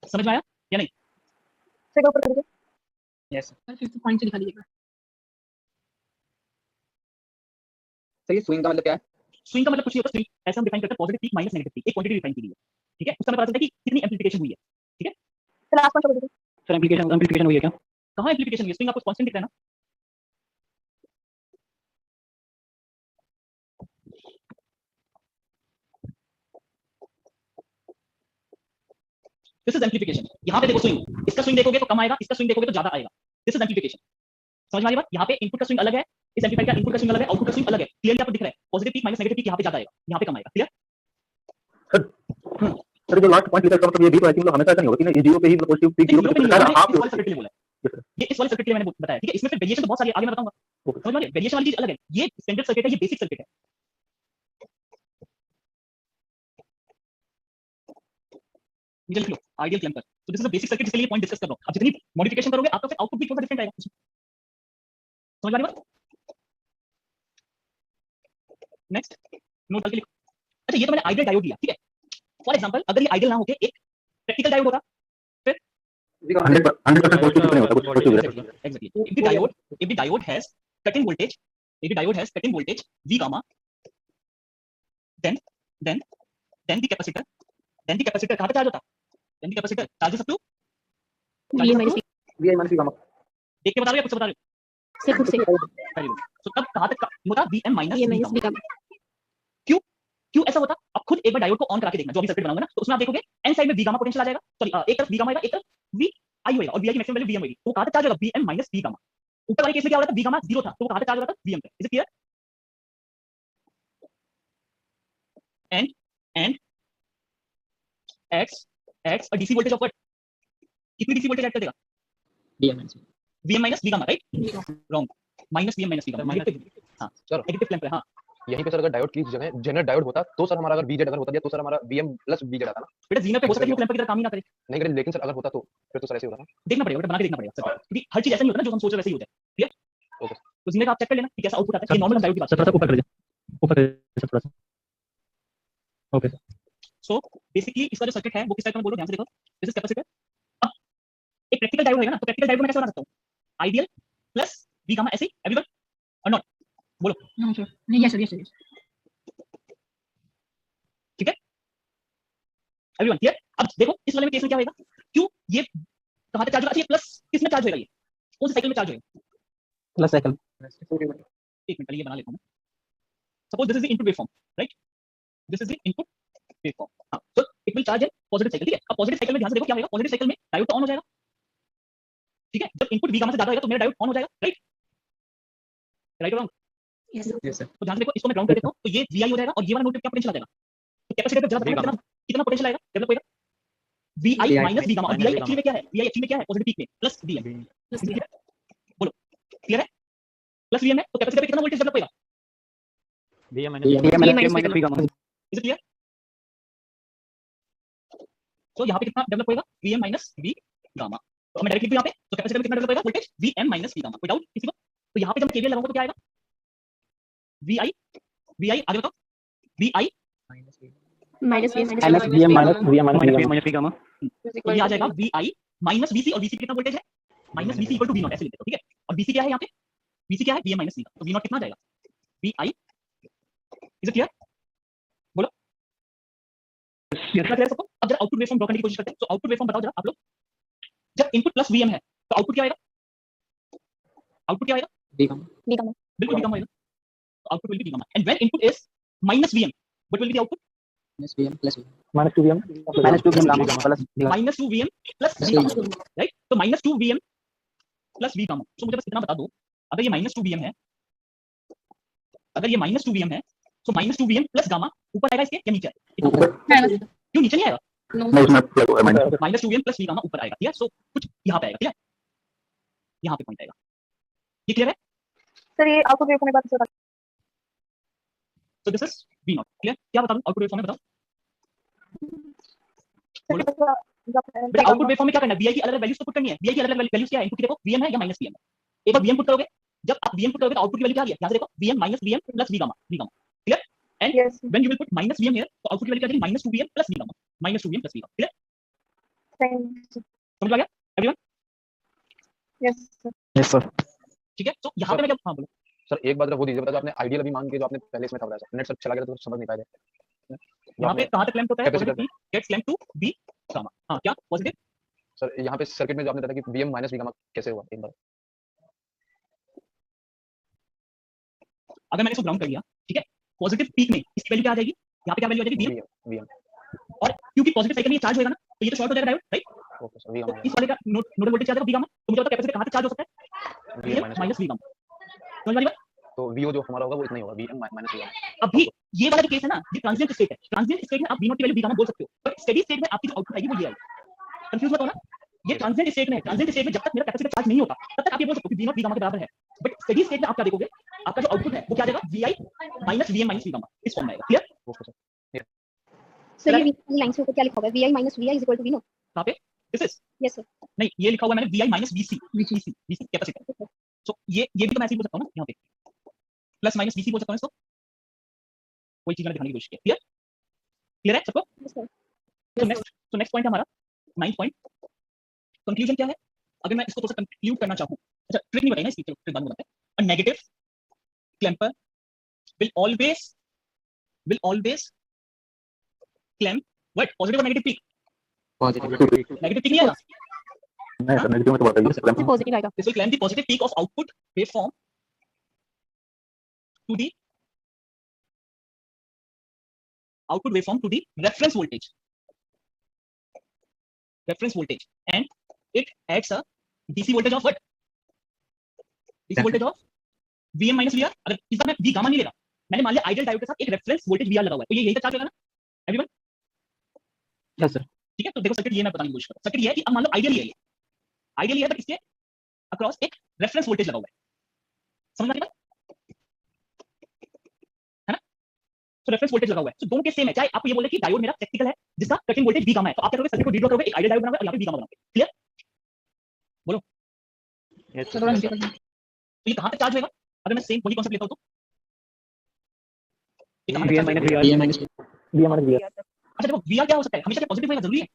समझ में आया या नहीं? सर ऊपर कर दीजिए। यस सर 50 पॉइंट से दिखा दीजिएगा। सर ये स्विंग का मतलब क्या है? स्विंग का मतलब कुछ नहीं होता। स्विंग ऐसा हम डिफाइन करते हैं, positive peak minus negative peak, एक क्वांटिटी डिफाइन की गई है, ठीक है? उसका हमें पता चलता है कि कितनी एम्प्लीफिकेशन हुई है, ठीक है? सर लास्ट पॉइंट कर दीजिए। सर एम्प्लीफिकेशन हुई है क्या? कहाँ एम्प्लीफिकेशन हुई है? स्विंग आपको कांस्टेंट दिख रहा है ना? This is amplification. यहाँ पे देखो स्विंग, इसका स्विंग देखोगे तो कम आएगा, इसका स्विंग देखोगे तो ज्यादा आएगा। This is amplification. समझ में आ रही बात? यहाँ पे इनपुट का स्विंग अलग है, इस एम्पलीफायर का इनपुट का स्विंग अलग है, आउटपुट का स्विंग अलग है। क्लियरली आपको दिख रहा है, positive peak minus negative peak यहाँ पे ज्यादा आएगा, यहाँ पे कम आएगा। क्लियर? सर जो लास्ट पॉइंट लिखा है इसका मतलब ये भी तो है कि मतलब हमेशा ऐसा नहीं होगा कि ना ये 0 पे ही पॉजिटिव पीक 0 पे नहीं, दिखा रहा है। मैंने आप इस वाले सर्किट के लिए बोला है, ये इस वाले सर्किट के लिए मैंने बताया, ठीक है? इसमें फिर वेरिएशन तो बहुत सारी है, आगे मैं बताऊंगा। समझ में आ रही है? वेरिएशन वाली चीज अलग है, ये स्टैंडर्ड सर्किट है, ये बेसिक सर्किट है। नीचे लिख लो आइडियल क्लैंपर। तो this is a basic circuit, जिसके लिए पॉइंट डिस्कस कर रहा हूं। अब जितनी मॉडिफिकेशन करोगे आपका फिर आउटपुट भी थोड़ा डिफरेंट आएगा। समझ में आ रही बात? नेक्स्ट नोट करके लिखो। अच्छा ये तो मैंने आइडियल डायोड लिया, ठीक है? फॉर एग्जांपल अगर ये आइडियल ना होके एक प्रैक्टिकल डायोड होता, 100% पॉजिटिव नहीं होता, कुछ पॉजिटिव रहता है। exactly if the diode has cut in voltage V gamma, then the capacitor कहां पे चार्ज होता? then the capacitor charges up to VI minus VI minus gamma देख के बता रहे हो या खुद से बता रहे हो? से खुद से वेरी गुड। तो तब कहां तक होता? Vm minus VI V minus gamma। B का क्यों ऐसा होता? अब खुद एक बार डायोड को ऑन करा के देखना, जो अभी सर्किट बनाऊंगा ना, तो उसमें आप देखोगे एन साइड में V गामा पोटेंशियल आ जाएगा, सॉरी एक तरफ V गामा आएगा, एक तरफ V आई होएगा, और V आई की मैक्सिमम वैल्यू Vm होगी। तो कहां तक चार्ज होगा? Vm minus V gamma. ऊपर वाले केस में क्या हो रहा था? V गामा 0 था, तो वो कहां तक चार्ज हो रहा था? Vm पे। Is it clear? And x a DC voltage of what? कितनी डीसी वोल्टेज ऐड कर देगा? Vm minus V gamma, right? Wrong, minus Vm minus V gamma. हां सर नेगेटिव क्लैंप है। हां यहीं पे सर अगर डायोड की जगह जनरेट डायोड होता तो सर हमारा अगर VZ अगर होता दिया तो सर हमारा VM प्लस VZ आता ना। बेटा जीना पे हो सकता है कि वो क्लैंप की तरह काम ही ना करे। नहीं करे, लेकिन सर अगर होता तो फिर तो सर ऐसे होता ना। देखना पड़ेगा बेटा, बना के देखना पड़ेगा सर, क्योंकि हर चीज ऐसा नहीं होता ना जो हम सोच रहे वैसे ही होता है। क्लियर? ओके तो जीने का आप चेक कर लेना कि कैसा आउटपुट आता है। ये नॉर्मल डायोड की बात है। ऊपर कर दीजिए, ऊपर कर दीजिए थोड़ा सा। Okay sir. सो बेसिकली इसका जो सर्किट है वो किस टाइप का, मैं बोल रहा हूं, ध्यान से देखो। This is capacitor. अब एक प्रैक्टिकल डायोड होगा ना, तो प्रैक्टिकल डायोड में कैसे बना सकता हूं? आइडियल प्लस V गामा, ऐसे एवरीवन और नॉट? बोलो। नो सर नहीं, यस सर ठीक है एवरीवन? क्लियर? अब देखो इस वाले में केस में क्या होगा? क्यों ये कहां तक चार्ज होगा? अच्छा ये प्लस किस में चार्ज होगा? ये कौन से साइकिल में चार्ज होगा? Plus cycle. एक मिनट ये बना लेता हूं मैं। Suppose this is the input waveform, right? This is the input waveform. हां so it will charge in positive cycle, ठीक है? अब पॉजिटिव साइकिल में ध्यान से देखो क्या होगा? पॉजिटिव साइकिल में डायोड तो ऑन हो जाएगा, ठीक है? जब इनपुट V गामा से ज्यादा होगा तो मेरा डायोड ऑन हो जाएगा, राइट? राइट और रॉन्ग? यस सर तो ध्यान से देखो, इसको मैं ग्राउंड कर देता हूं, तो ये VI हो जाएगा, और ये वाला नोड पे क्या पोटेंशियल आ जाएगा? तो कैपेसिटर पे ज्यादा कितना कितना पोटेंशियल आएगा? डेवलप होएगा VI माइनस V गामा। और VI एक्चुअली में क्या है? VI एक्चुअली में क्या है? पॉजिटिव पीक में प्लस Vm। बोलो क्लियर है? प्लस Vm है तो कैपेसिटर पे कितना वोल्टेज डेवलप होएगा? Vm minus V gamma. Is it clear? तो यहाँ पे कितना डेवलप होएगा? Vm minus V gamma. तो मैं डायरेक्टली यहाँ पे, तो कैपेसिटर में कितना डेवलप होएगा voltage? Vm minus V gamma. कोई डाउट किसी को? तो यहाँ पे जब मैं KVL लगाऊंगा तो क्या आएगा? VI आगे बताओ। VI minus VM minus V gamma. तो ये आ जाएगा VI माइनस VC, और VC कितना वोल्टेज है? Minus VC equal to V0, ऐसे लिख देते हो, ठीक है? और VC क्या है यहाँ पे? VC क्या है? Vm minus V। तो V0 कितना आ जाएगा? VI is it clear? बोलो इतना क्लियर सबको? अब जरा आउटपुट वेवफॉर्म ड्रॉ करने की कोशिश करते हैं। तो आउटपुट वेवफॉर्म बताओ जरा आप लोग। जब इनपुट प्लस वीएम है तो आउटपुट क्या आएगा? आउटपुट क्या आएगा? B gamma. बिल्कुल बी गामा आएगा। तो output will be gamma. And when input is minus VM, what will be the output? -VM plus V. -2 VM gamma plus minus 2 VM plus V gamma, right? तो minus 2 VM plus V gamma. तो मुझे बस इतना बता दो, अगर ये minus 2 VM है, अगर ये माइनस 2 वीएम है तो माइनस 2 वीएम प्लस गामा ऊपर आएगा इसके या नीचे आएगा? क्यों नीचे नहीं आएगा? नहीं इसमें प्लस होगा minus minus 2 VM plus V gamma ऊपर आएगा। ठीक है, सो कुछ यहाँ पे आएगा। ठीक है, यहाँ पे पॉइंट आएगा। ये क्लियर है? सर ये आउटपुट वेवफॉर्म में बात बता। So this is V naught. Clear? क्या बता दूं आउटपुट वेवफॉर्म में? बताओ बेटा, आउटपुट वेवफॉर्म में क्या करना है? वी आई की अलग-अलग वैल्यूज तो पुट करनी है। वी आई की अलग-अलग वैल्यूज क्या है? इनपुट देखो वीएम है या माइनस वीएम है। एक बार वीएम पुट करोगे, जब आप वीएम पुट करोगे तो आउटपुट की वैल्यू क्या आ रही है? यहां से देखो VM minus VM plus V gamma, V gamma. Clear? And when you will put minus VM here तो आउटपुट की वैल्यू क्या आ जाएगी? Minus 2 VM plus V gamma, minus 2 VM plus V gamma. Clear? समझ आ गया एवरीवन? यस सर ठीक है, तो यहां पे मैं क्या, हां बोलो सर एक बात वो दीजिए, बता जो आपने आइडियल अभी मान के जो आपने पहले इसमें था बताया सर, नेट सब चला गया तो समझ नहीं पाए थे। यहां पे कहां तक क्लैम्प होता है? Capacitor positive P gets clamp to B gamma. हां, क्या पॉजिटिव? सर यहाँ पे सर्किट में जो आपने बताया कि वीएम माइनस वी गामा कैसे हुआ एक बार? अगर मैंने इसको ग्राउंड कर लिया, ठीक है, पॉजिटिव पीक में इसकी वैल्यू क्या आ जाएगी? यहाँ पे क्या वैल्यू आ जाएगी? वीएम। और क्योंकि पॉजिटिव साइकिल में ये चार्ज होएगा ना, तो ये तो शॉर्ट हो जाएगा diode, right? Okay sir, VM तो इस वाले का नोडल वोल्टेज क्या आ जाएगा? V gamma. तो मुझे बताओ कैपेसिटर कहां तक चार्ज हो सकता है? VM minus V gamma. समझ में आ रही बात? तो वीओ जो हमारा होगा वो इतना ही होगा, वीएम माइनस वी गामा। अभी ये वाला जो केस है ना, ये ट्रांजिएंट स्टेट है। ट्रांजिएंट स्टेट में आप वी नॉट की वैल्यू वी गामा बोल सकते हो, बट स्टेडी स्टेट में आपकी जो आउटपुट आएगी वो ये आएगी। कंफ्यूज मत हो ना, ये ट्रांजिएंट स्टेट में है। ट्रांजिएंट स्टेट में जब तक मेरा कैपेसिटर चार्ज नहीं होता तब तक आप ये बोल सकते हो कि वी नॉट वी गामा के बराबर है। बट स्टेडी स्टेट में आप क्या देखोगे? आपका जो आउटपुट है वो क्या आ जाएगा? V I minus V M minus V gamma, इस फॉर्म में आएगा। क्लियर? Okay sir. सर ये वी लाइन से ऊपर क्या लिखा हुआ है? VI minus VI is equal to V naught. कहां पे? This is Yes sir. नहीं, ये लिखा हुआ है मैंने V I minus VC, VC capacitor. So ये भी तो मैं ऐसे ही बोल सकता हूं ना, यहाँ पे प्लस माइनस वीसी बोल सकता हूं इसको। कोई चीज मैंने दिखाने की कोशिश की। क्लियर? क्लियर है सबको? Yes sir. तो नेक्स्ट पॉइंट हमारा 9th पॉइंट, कंक्लूजन क्या है? अगर मैं इसको थोड़ा सा कंक्लूड करना चाहूं, अच्छा ट्रिक नहीं बताई ना इसकी, ट्रिक बाद में बताते हैं। A negative clamper will always clamp what? Positive और नेगेटिव पीक? नेगेटिव पीक नहीं आएगा। नहीं सर नेगेटिव में तो बताइए Sir positive आएगा. This will clamp the positive peak of output waveform to the reference voltage. And it adds a DC voltage of what? DC voltage of Vm minus Vr. अगर इस बार मैं V gamma नहीं ले रहा, मैंने मान लिया आइडियल डायोड के साथ एक रेफरेंस वोल्टेज Vr लगा हुआ है, तो ये यही तक चार्ज होगा ना एवरीवन? Yes sir. ठीक है, तो देखो सर्किट ये मैं बताने की कोशिश कर रहा हूं। सर्किट ये है कि अब मान लो आइडियल है, बट इसके अक्रॉस एक रेफरेंस वोल्टेज लगा हुआ है। समझ आ रही बात है ना? तो रेफरेंस वोल्टेज लगा हुआ है, तो दोनों के सेम है। चाहे आपको ये बोले कि डायोड मेरा प्रैक्टिकल है जिसका cut in voltage V gamma है, तो आप क्या करोगे? सर्किट को रीड्रॉ करोगे, एक आइडियल डायोड बनाओगे और यहाँ पे V गामा बनाओगे। क्लियर? बोलो यस Sir थोड़ा नीचे कर दो. तो ये कहां तक चार्ज होगा? अगर मैं सेम वही कॉन्सेप्ट लेता हूं तो ये कहां तक वीएम charge माइनस होगा? VR minus V minus V अच्छा देखो VR क्या हो सकता है? हमेशा पॉजिटिव होगा जरूरी है?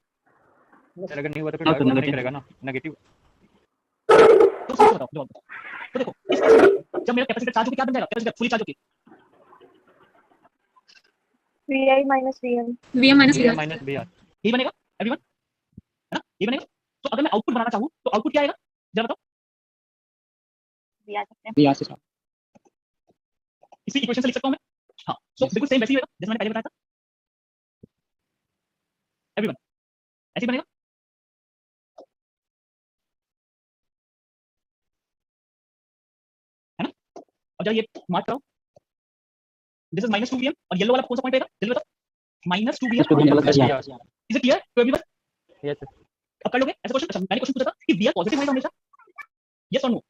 सर अगर नहीं हुआ तो फिर डायोड नहीं करेगा ना, नेगेटिव। तो सही बताओ जवाब बताओ। तो देखो इस केस में जब मेरा कैपेसिटर चार्ज होकर क्या बन जाएगा? कैपेसिटर फुली चार्ज होकर VI minus VM. VM minus VM VR. Minus VR. ये बनेगा एवरीवन, है ना? ये बनेगा। तो अगर मैं आउटपुट बनाना चाहूं तो आउटपुट क्या आएगा जरा बताओ? वीआर से इसी इक्वेशन से लिख सकता हूं मैं। हाँ, सो बिल्कुल सेम वैसे ही होगा जैसे मैंने पहले बताया था एवरीवन, ऐसे ही बनेगा। है ना? और जब ये मार्क करो, दिस इज माइनस 2 वीएम और येलो वाला कौन सा पॉइंट आएगा जल्दी बताओ? Minus 2 VM plus VR. Is it clear to everyone? Yes sir. अब कर लोगे ऐसा क्वेश्चन? अच्छा मैंने क्वेश्चन पूछा था कि वीआर पॉजिटिव होगा हमेशा, यस और नो?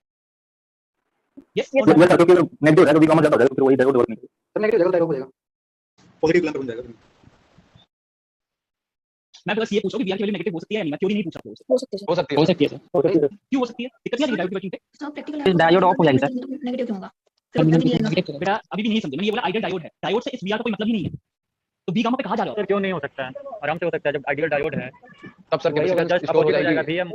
यस और ये सर क्योंकि नेगेटिव है तो वी गामा ज्यादा हो जाएगा, फिर वही डायोड वर्क नहीं करेगा। सर नेगेटिव जगह डायोड हो जाएगा। पॉजिटिव क्लैम्पर बन जाएगा। मैं बस ये पूछा कि वीआर की वैल्यू नेगेटिव हो सकती है या नहीं, मैं थ्योरी नहीं पूछ रहा हूं। हो सकते हैं. हो सकती हो है सकती है सर। क्यों हो सकती है? दिक्कत नहीं आ रही डायोड की वर्किंग पे? सर प्रैक्टिकल डायोड ऑफ हो जाएगी सर। नेगेटिव क्यों होगा? सर फिर भी नहीं नेगेटिव बेटा अभी भी नहीं समझे, मैंने ये बोला आइडियल डायोड है, डायोड से इस वीआर का कोई मतलब ही नहीं है, तो वी गामा पे कहां जा रहा सर क्यों नहीं हो सकता है? आराम से हो सकता है, जब आइडियल डायोड है तब सर वही होगा, कैपेसिटर जस्ट स्टोर हो अपोजिट हो जाएगा जाएगी, वीएम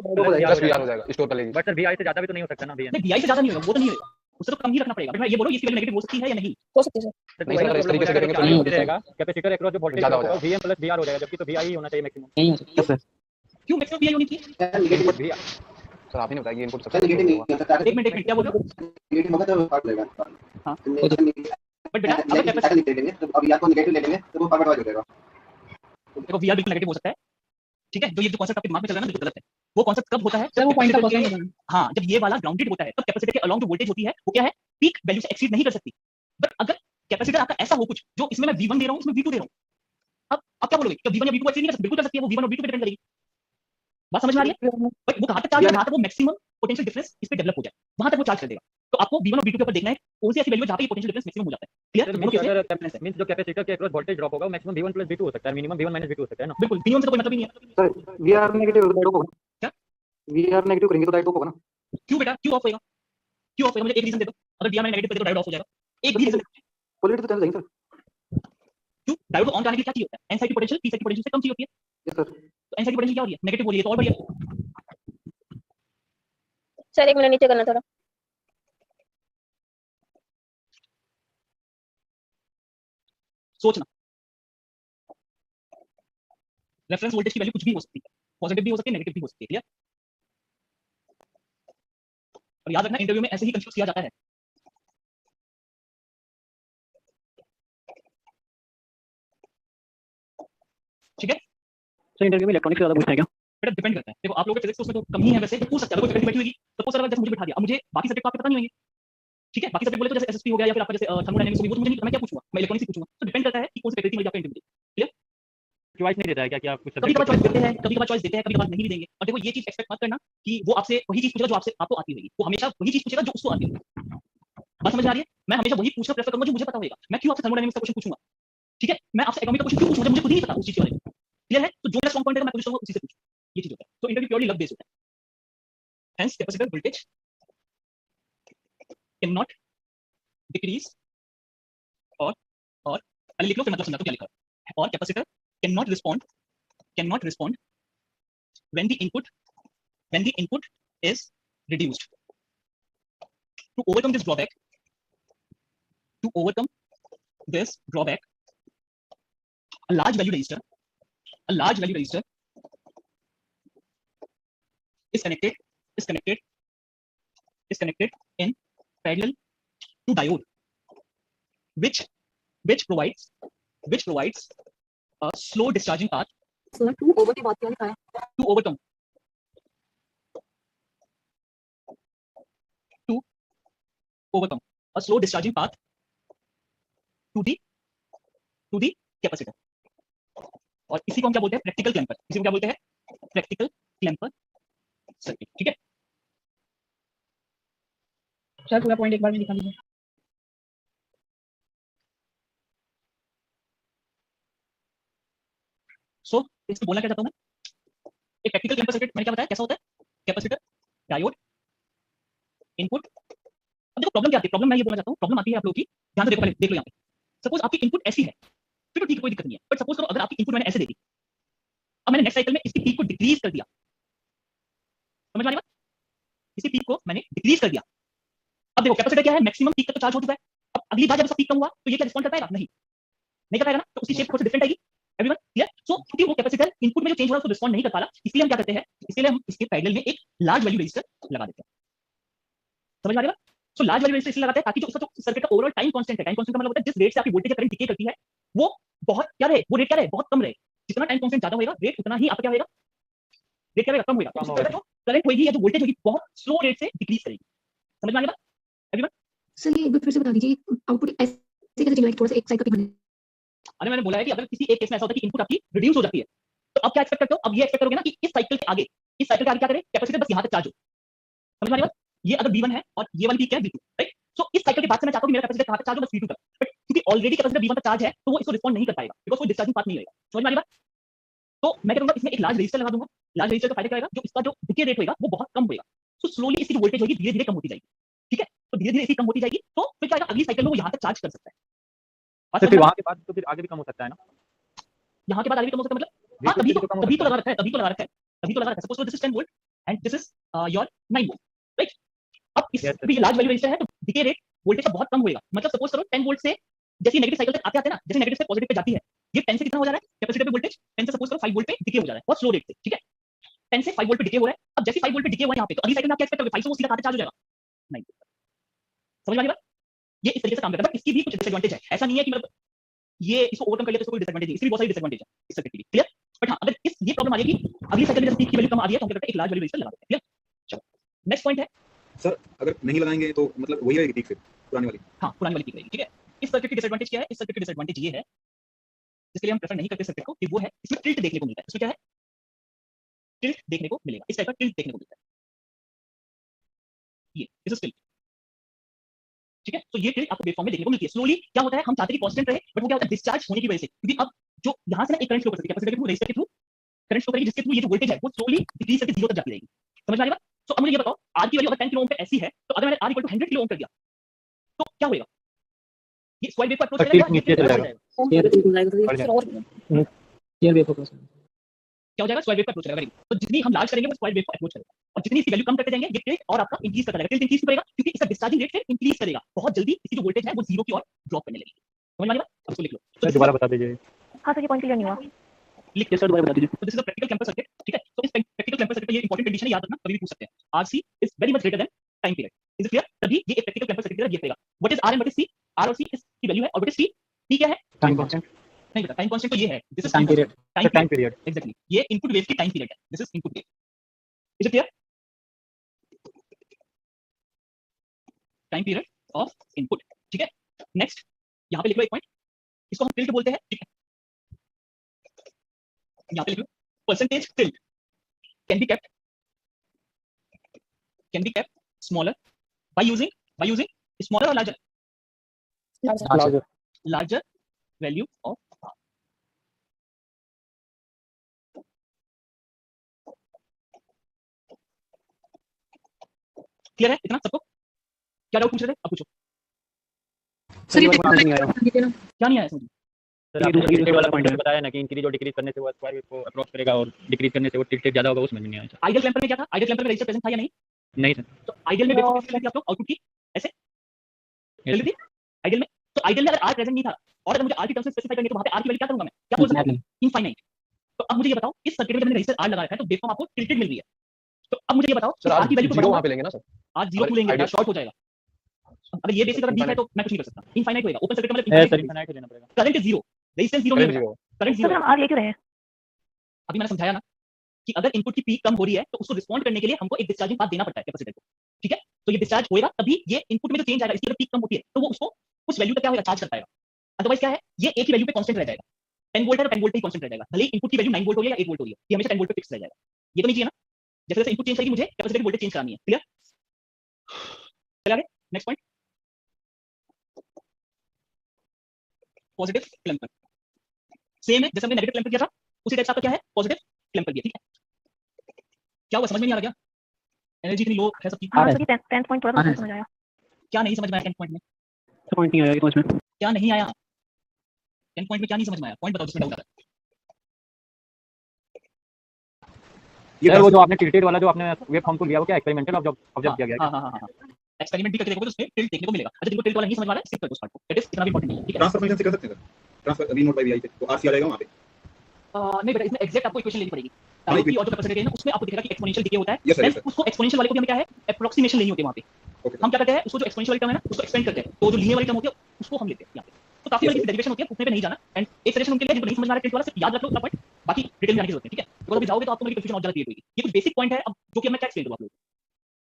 प्लस वीआर हो जाएगा, स्टोर कर लेगी। बट सर वीआई से ज्यादा भी तो नहीं हो सकता ना वीएम। है? वीआई से ज्यादा नहीं होगा, वो तो नहीं होगा, उससे तो कम ही रखना पड़ेगा। बट मैं ये बोल रहा हूँ इसकी वैल्यू नेगेटिव हो सकती है या नहीं? हो सकती है सर। नहीं सर, अगर इस तरीके से करेंगे तो नहीं नहीं होती रहेगा, कैपेसिटर अक्रॉस जो वोल्टेज ज्यादा हो होगा जाएगा। Vm प्लस VR हो जाएगा, जबकि तो VI ही होना चाहिए मैक्सिमम। नहीं हो सकता सर। क्यों मैक्सिमम वी आई होनी चाहिए? इनपुट VR सर आप ही ने बताया कि इनपुट सर सबसे नेगेटिव नहीं होगा। होता है, एक मिनट क्या बोल रहे हो? नेगेटिव होगा तो फॉरवर्ड रहेगा। हाँ। नेगेटिव बट बेटा अगर कैपेसिटर ले लेंगे तो अब या तो नेगेटिव ले लेंगे तो वो फॉरवर्ड हो जाएगा। देखो वी आर बिल्कुल नेगेटिव हो सकता है, ठीक है। जो ये जो कॉन्सेप्ट आपके दिमाग में चल रहा है ना बिल्कुल गलत है। वो कॉन्सेप्ट कब होता है सर वो पॉइंट का कैपेसिटर क्वेश्चन के- हाँ, जब ये वाला ग्राउंडेड होता है तब कैपेसिटर के अलोंग जो वोल्टेज होती है वो क्या है, पीक वैल्यू से एक्सीड नहीं कर सकती। बट अगर कैपेसिटर आपका ऐसा हो कुछ जो इसमें मैं V1 दे रहा हूँ, इसमें V2 दे रहा हूँ, अब क्या बोलोगे कि V1 या V2 एक्सीड नहीं कर सकती? बिल्कुल कर सकती है, वो V1 और V2 पे डिपेंड करेगी। बात समझ में आ रही है? बट वो कहां तक चार्ज है, जहां तक वो मैक्सिमम पोटेंशियल डिफरेंस इस पे डेवलप हो जाए वहां तक वो चार्ज कर देगा। तो आपको V1 और V2 के ऊपर देखना है कौन सी ऐसी वैल्यू है जहां पे ये पोटेंशियल डिफरेंस मैक्सिमम हो जाता है। क्लियर? सर दोनों केस में अगर मींस जो कैपेसिटर के अक्रॉस वोल्टेज ड्रॉप होगा वो मैक्सिमम V1 प्लस V2 हो सकता है, मिनिमम V1 माइनस V2 हो सकता है ना। बिल्कुल मिनिमम से तो कोई मतलब ही नहीं है। सर वीआर नेगेटिव होगा तो क्या? वीआर नेगेटिव करेंगे तो डायोड होगा ना। क्यों बेटा, क्यों ऑफ होएगा? क्यों ऑफ होएगा? मुझे एक रीजन दे दो। अगर V1 नेगेटिव पे तो डायोड ऑफ हो जाएगा। एक भी रीजन। पोलैरिटी तो चल जाएगी सर। क्यों? डायोड ऑन करने के लिए क्या चाहिए होता है? N साइड की पोटेंशियल P साइड की पोटेंशियल से कम चाहिए होती है। Yes sir. तो N साइड की पोटेंशियल क्या हो रही है? नेगेटिव हो रही है, तो और बढ़िया। सर एक मिनट नीचे करना थोड़ा। सोचना, रेफरेंस वोल्टेज की वैल्यू कुछ भी हो सकती है, पॉजिटिव भी हो सकती है, नेगेटिव भी हो सकती है। क्लियर? और याद रखना इंटरव्यू में ऐसे ही कंफ्यूज किया जाता है। ठीक है? सर इंटरव्यू में इलेक्ट्रॉनिक्स से ज्यादा पूछता है क्या? बेटा डिपेंड करता है। देखो आप लोगों के फिजिक्स उसमें तो कम ही है वैसे, तो पूछ सकते हैं। अगर कोई फैकल्टी बैठी होगी सपोज सर अगर जैसे मुझे बिठा दिया, अब मुझे बाकी सब्जेक्ट आपको पता नहीं होंगे, ठीक है? बाकी सब्जेक्ट बोले तो जैसे एसएसपी हो गया या फिर आपका जैसे थर्मोडायनामिक्स हो गई, वो तो मुझे नहीं पता, मैं क्या पूछूंगा? मैं इलेक्ट्रॉनिक्स ही पूछूंगा। तो डिपेंड करता है कि कौन सी फैकल्टी मिल जाए आपको इंटरव्यू। चॉइस नहीं देता है क्या कि आप कुछ कभी कभार सब्जेक्ट चॉइस देते हैं, कभी कभार चॉइस देते हैं, कभी कभार नहीं भी देंगे। और देखो ये चीज एक्सपेक्ट मत करना कि वो आपसे वही चीज पूछेगा जो आपसे आपको आती होगी। वो हमेशा वही चीज पूछेगा जो उसको आती होगी। बात समझ में आ रही है? मैं हमेशा वही पूछना प्रेफर करूंगा जो मुझे पता होगा। मैं क्यों आपसे थर्मोडायनामिक्स का क्वेश्चन पूछूंगा? ठीक है? मैं आपसे इकोनॉमिक का क्वेश्चन क्यों पूछूंगा जब मुझे खुद ही नहीं पता उस चीज के बारे में। क्लियर है? तो जो मेरा स्ट्रांग पॉइंट है मैं कोशिश करूंगा उसी से पूछूं। ये चीज होता है। तो इंटरव्यू प्योरली लव बेस्ड होता है। Hence capacitor voltage can not decrease और पहले लिख लो फिर मतलब समझा दो क्या लिखा है। और capacitor can not respond when the input is reduced. To overcome this drawback, a large value resistor is connected in parallel to diode, which provides a slow discharging path sir 2 over की बात क्या लिखा है? to overcome a slow discharging path to the capacitor. और इसी को हम क्या बोलते हैं? Practical clamper. इसी को क्या बोलते हैं? Practical clamper circuit. ठीक है? सर पूरा पॉइंट एक बार में दिखा दीजिए। सो इसको बोलना क्या चाहता हूं मैं? एक प्रैक्टिकल क्लैंपर सर्किट मैंने क्या बताया कैसा होता है? Capacitor, diode, input. अब देखो प्रॉब्लम क्या आती है? प्रॉब्लम मैं ये बोलना चाहता हूं, प्रॉब्लम आती है आप लोगों की, ध्यान से देखो, पहले देख लो यहाँ पे। सपोज आपकी इनपुट ऐसी है, फिर तो ठीक है, कोई दिक्कत नहीं है। बट सपोज करो अगर आपकी इनपुट मैंने ऐसे दे दी, अब मैंने नेक्स्ट साइकिल में इसकी पीक को डिक्रीज कर दिया। समझ में आ रही बात? इसी पीक को मैंने डिक्रीज कर दिया। अब देखो कैपेसिटर क्या है? मैक्सिमम पीक तक तो चार्ज हो चुका है। अब अगली बार जब इसका पीक कम हुआ तो ये क्या रिस्पॉन्ड कर पाएगा? नहीं कर पाएगा ना। तो उसकी शेप थोड़ी सी डिफरेंट आएगी। Everyone clear? सो क्योंकि वो कैपेसिटर इनपुट में जो चेंज हो रहा है उसको रिस्पॉन्ड नहीं कर पा रहा, इसलिए हम क्या करते हैं? इसलिए हम इसके पैरेलल में एक लार्ज वैल्यू रेजिस्टर लगा देते हैं। समझ में आ रही है? सो लार्ज वैल्यू रेजिस्टर इसलिए लगाते हैं ताकि जो उसका जो सर्किट का ओवरऑल टाइम कांस्टेंट है, टाइम कांस्टेंट का मतलब होता है जिस रेट से आपकी वोल्टेज या करंट डिके करती है वो बहुत क्या रहे, वो रेट क्या रहे, बहुत कम रहे। जितना टाइम कांस्टेंट ज्यादा होगा रेट उतना ही आपका क्या होगा, रेट क्या होगा, कम होगा। उससे जो करंट होगी या जो वोल्टेज होगी बहुत स्लो रेट से डिक्रीज करेगी। समझ में आ रही है? एवरीवन सर ये एक बार फिर से बता दीजिए, आउटपुट ऐसे कैसे चेंज होगा? थोड़ा सा एक साइकिल पे। अरे मैंने बोला है कि अगर किसी एक केस में ऐसा होता है कि इनपुट आपकी रिड्यूस हो जाती है तो अब क्या एक्सपेक्ट करते हो? अब ये एक्सपेक्ट करोगे ना कि इस साइकिल के आगे क्या करे? कैपेसिटर बस यहां तक चार्ज हो। समझ में आ रही बात? ये अगर V1 है और ये वाली पीक है V2, राइट? सो इस साइकिल के बाद से मैं चाहता हूं कि मेरा कैपेसिटर कहां तक चार्ज हो? बस V2 तक। बट क्योंकि ऑलरेडी कैपेसिटर V1 तक चार्ज है तो वो इसको रिस्पॉन्ड नहीं कर पाएगा बिकॉज़ वो डिस्चार्जिंग पाथ नहीं होगा। समझ में आ रही बात? तो मैं कहूंगा इसमें एक लार्ज रेजिस्टर लगा दूंगा। लार्ज रेजिस्टर का फायदा क्या होगा? जो इसका जो डिके रेट होगा वो बहुत कम होगा। सो स्लोली इसकी जो वोल्टेज होगी धीरे-धीरे कम होती जाएगी। ठीक है? तो धीरे-धीरे इसकी कम होती जाएगी तो फिर क्या होगा? अगली साइकिल में वो यहां तक चार्ज कर सकता है। तो फिर वहां के बाद तो फिर आगे भी कम हो सकता है ना? यहाँ के बाद आगे भी कम हो सकता है मतलब? हाँ, तभी तो लगा रखा है। Suppose this is 10 volt and this is your 9 volt, right? अब इस Yes, sir. ये लार्ज वैल्यू रजिस्टर है तो डिके रेट वोल्टेज का बहुत कम होएगा, मतलब सपोज करो 10 वोल्ट से जैसे नेगेटिव साइकिल तक आते हैं ना, जैसे नेगेटिव से पॉजिटिव पे जाती है, ये 10 से कितना हो जा रहा है कैपेसिटर पे वोल्टेज, 10 से सपोज करो 5 वोल्ट पे डिके हो जा रहा है बहुत स्लो रेट से, ठीक है, 10 से 5 वोल्ट पे डिके हो रहा है। अब जैसे 5 वोल्ट पे डिके हुआ है यहाँ पे, तो अगली साइकिल में आप क्या एक्सपेक्ट करोगे, 5 से वो सीधा काटे चार्ज हो जाएगा, नहीं, समझ में आ रही बात? ये इस तरीके से काम करता है, बट इसकी भी कुछ डिसएडवांटेज है, ऐसा नहीं है कि मतलब ये इसको ओवरकम कर लिया तो इसको कोई डिसएडवांटेज है, इसकी भी बहुत सारी डिसएडवांटेज है इस सर्किट की भी, क्लियर? बट हाँ, अगर इस ये प्रॉब्लम आ गई कि अगली साइकिल में जब पीक की वैल्यू कम आ रही है तो हम क्या करते हैं, एक लार्ज वैल्यू रजिस्टर लगा देते हैं, क्लियर? चलो नेक्स्ट पॉइंट है, सर अगर नहीं लगाएंगे तो मतलब वही रहेगी पीक फिर पुरानी वाली। हाँ पुरानी वाली पीक रहेगी, ठीक है। इस सर्किट की डिसएडवांटेज क्या है, इस सर्किट की डिसएडवांटेज ये है जिसके लिए हम प्रेफर नहीं करते सर्किट को, कि वो है इसमें टिल्ट देखने को मिलता है, इसमें क्या है, टिल्ट देखने को मिलेगा, इस टाइप का टिल्ट देखने को मिलता है, ये दिस इज टिल्ट, ठीक है। तो ये टिल्ट आपको वेवफॉर्म में देखने को मिलती है। स्लोली क्या होता है, हम चाहते हैं कि कांस्टेंट रहे, बट वो क्या होता है, डिस्चार्ज होने की वजह से, क्योंकि अब जो यहां से ना एक करंट फ्लो कर सकती है कैपेसिटर के थ्रू, रेजिस्टर के थ्रू करंट फ्लो करेगी, जिसके थ्रू ये जो वोल्टेज है वो स्लोली डिक्रीज करके 0 तक जाती रहेगी, समझ में आ रही बात? तो अब मुझे ये बताओ, आर की वैल्यू अगर 10 किलो ओम पे ऐसी है, तो अगर मैंने आर 100 किलो ओम कर दिया तो क्या होगा, ये स्क्वायर वेव को अप्रोच करेगा, नीचे चला जाएगा। क्या हो जाएगा, स्क्वायर वेव का अप्रोच करेगा, वेरी गुड। तो जितनी हम लार्ज करेंगे वो स्क्वायर वेव को अप्रोच करेगा, और जितनी इसकी वैल्यू कम करते जाएंगे ये टिल्ट और आपका इंक्रीज करता रहेगा, टिल्ट इंक्रीज करेगा क्योंकि इसका डिस्चार्जिंग रेट फिर इंक्रीज करेगा, बहुत जल्दी इसकी जो वोल्टेज है वो 0 की ओर ड्रॉप करने लगेगी, समझ में आ रही बात? अब इसको लिख लो, सर दोबारा बता दीजिए। हाँ सर ये पॉइंट क्लियर नहीं हुआ। लिख के सर दोबारा बता दीजिए। तो this is a practical campus circuit, ठीक है। तो इस प्रैक्टिकल कैंपस सर्किट में ये इंपॉर्टेंट कंडीशन है, याद रखना, कभी भी पूछ सकते हैं, RC is very much greater than time period, is it clear? तभी ये एक प्रैक्टिकल कैंपस सर्किट की तरह बिहेव करेगा। What is R and what is C? R और सी इसकी वैल्यू है, और व्हाट इज सी? टी क्या है? टाइम कांस्टेंट, नहीं पता, टाइम कांस्टेंट तो ये है, this is time period, time period. Exactly, ये इनपुट वेव की टाइम पीरियड है, this is input wave, is it clear? Time period of input, ठीक है। नेक्स्ट यहाँ पे लिख लो एक पॉइंट, इसको हम टिल्ट बोलते हैं, ठीक है, यहाँ पे लिख लो, percentage tilt can be kept smaller by using smaller और larger value of R। Clear है इतना सबको? क्या डाउट पूछ रहे थे, अब पूछो। सर ये क्या नहीं आया समझ में? सर आपने टिल्टेड वाला पॉइंट बताया ना कि इंक्रीज और डिक्रीज करने से वो स्क्वायर वेव को अप्रोच करेगा और डिक्रीज करने से वो टिल्टेड ज्यादा होगा, उसमें नहीं आया सर। आइडियल क्लैंपर में क्या था, आइडियल क्लैंपर में रेजिस्टर प्रेजेंट था या नहीं? नहीं सर। तो आइडियल में वेवफॉर्म कैसे आप लोग आउटपुट की ऐसे Yes, चलती थी आइडियल में। तो आइडियल में अगर आर प्रेजेंट नहीं था और अगर मुझे आर की टर्म्स में स्पेसिफाई करने तो वहां पे आर की वैल्यू क्या करूंगा मैं, क्या बोल सकता हूं? इनफाइनाइट। तो अब मुझे ये बताओ, इस सर्किट में जब मैंने रेजिस्टर आर लगाया है तो वेवफॉर्म आपको टिल्टेड मिल रही है, तो अब मुझे ये बताओ सर आर की वैल्यू को 0 वहां पे लेंगे ना सर? आज 0 क्यों लेंगे, शॉर्ट हो जाएगा। अगर ये बेसिक अगर वीक है तो मैं कुछ नहीं कर सकता, इनफाइनाइट होएगा ओपन सर्किट में, है सर, इनफाइनाइट ही लेना पड़ेगा। करंट इज 0, रेजिस्टेंस 0 नहीं है, करंट 0 सर हम आर ले क्यों रहे हैं? अभी मैंने समझाया ना कि अगर इनपुट की पीक कम हो रही है तो उसको रिस्पॉन्ड करने के लिए हमको एक डिस्चार्जिंग पाथ देना पड़ता है कैपेसिटर को, ठीक है। तो ये डिस्चार्ज होएगा तभी ये इनपुट में जो चेंज आएगा, इसकी अगर पीक कम होती है तो वो उसको उस वैल्यू तक क्या होगा, चार्ज कर पाएगा। अदरवाइज क्या है, ये एक ही वैल्यू पे कांस्टेंट रह जाएगा, 10 वोल्ट है तो 10 वोल्ट पे ही कांस्टेंट रह जाएगा, भले इनपुट की वैल्यू 9 वोल्ट हो या 8 वोल्ट हो, ये हमेशा 10 वोल्ट पे फिक्स रह जाएगा। ये तो नहीं चाहिए ना, जैसे जैसे इनपुट चेंज करेगी मुझे कैपेसिटर की वोल्टेज चेंज करानी है, क्लियर? चलिए आगे next point, positive clamper same है जैसे हमने नेगेटिव क्लैंपर किया था, उसी टाइप से आपका क्या है, पॉजिटिव क्लैंपर भी है, ठीक है। क्या हुआ, समझ में नहीं आ रहा क्या? एनर्जी इतनी लो है सबकी। हाँ सर ये 10 पॉइंट थोड़ा सा समझ आया। क्या नहीं समझ में आया 10 पॉइंट में? पॉइंट नहीं आया समझ में। क्या नहीं आया 10 पॉइंट में, क्या नहीं समझ में आया? पॉइंट बताओ जिसमें डाउट आ रहा है। सर वो जो आपने टिल्टेड वाला जो आपने वेव फॉर्म को लिया वो क्या एक्सपेरिमेंटल ऑब्जर्व किया गया? हां एक्सपेरिमेंट भी करके देखोगे तो उसमें टिल्ट देखने को मिलेगा। अच्छा जिनको टिल्ट वाला नहीं समझ में आ रहा है स्किप कर दो उस पार्ट को, इट इज इतना भी इंपॉर्टेंट नहीं है, ठीक है। ट्रांसफर फंक्शन से कर सकते हैं sir, transfer V naught by VI आई पे, तो आरसी आ जाएगा वहां पे। नहीं बेटा, इसमें एग्जैक्ट आपको इक्वेशन लेनी पड़ेगी, हाँ, की और जो कैपेसिटी है ना उसमें आपको दिखेगा कि एक्सपोनेंशियल डिके होता है, Yes, sir, yes, देन उसको एक्सपोनेंशियल वाले को भी हमें क्या है एप्रोक्सीमेशन लेनी होती है वहां पे। ओके हम क्या करते हैं, उसको जो एक्सपोनेंशियल वाली टर्म है ना उसको एक्सपेंड करते हैं, तो जो लीनियर वाली टर्म होती है उसको हम लेते हैं यहाँ पे। तो काफी Yes, बड़ी डेरिवेशन होती है, उतने पे नहीं जाना। एंड एक सजेशन उनके लिए जिनको नहीं समझ में आ रहा है टिल्ट वाला, सिर्फ याद रख लो अपना पॉइंट, बाकी डिटेल में जाने की जरूरत नहीं, ठीक है। तो अभी जाओगे तो आपको मेरी कंफ्यूजन और ज्यादा क्लियर होगी। ये कुछ बेसिक पॉइंट है अब जो कि मैं क्या एक्सप्लेन करूं आप लोगों को,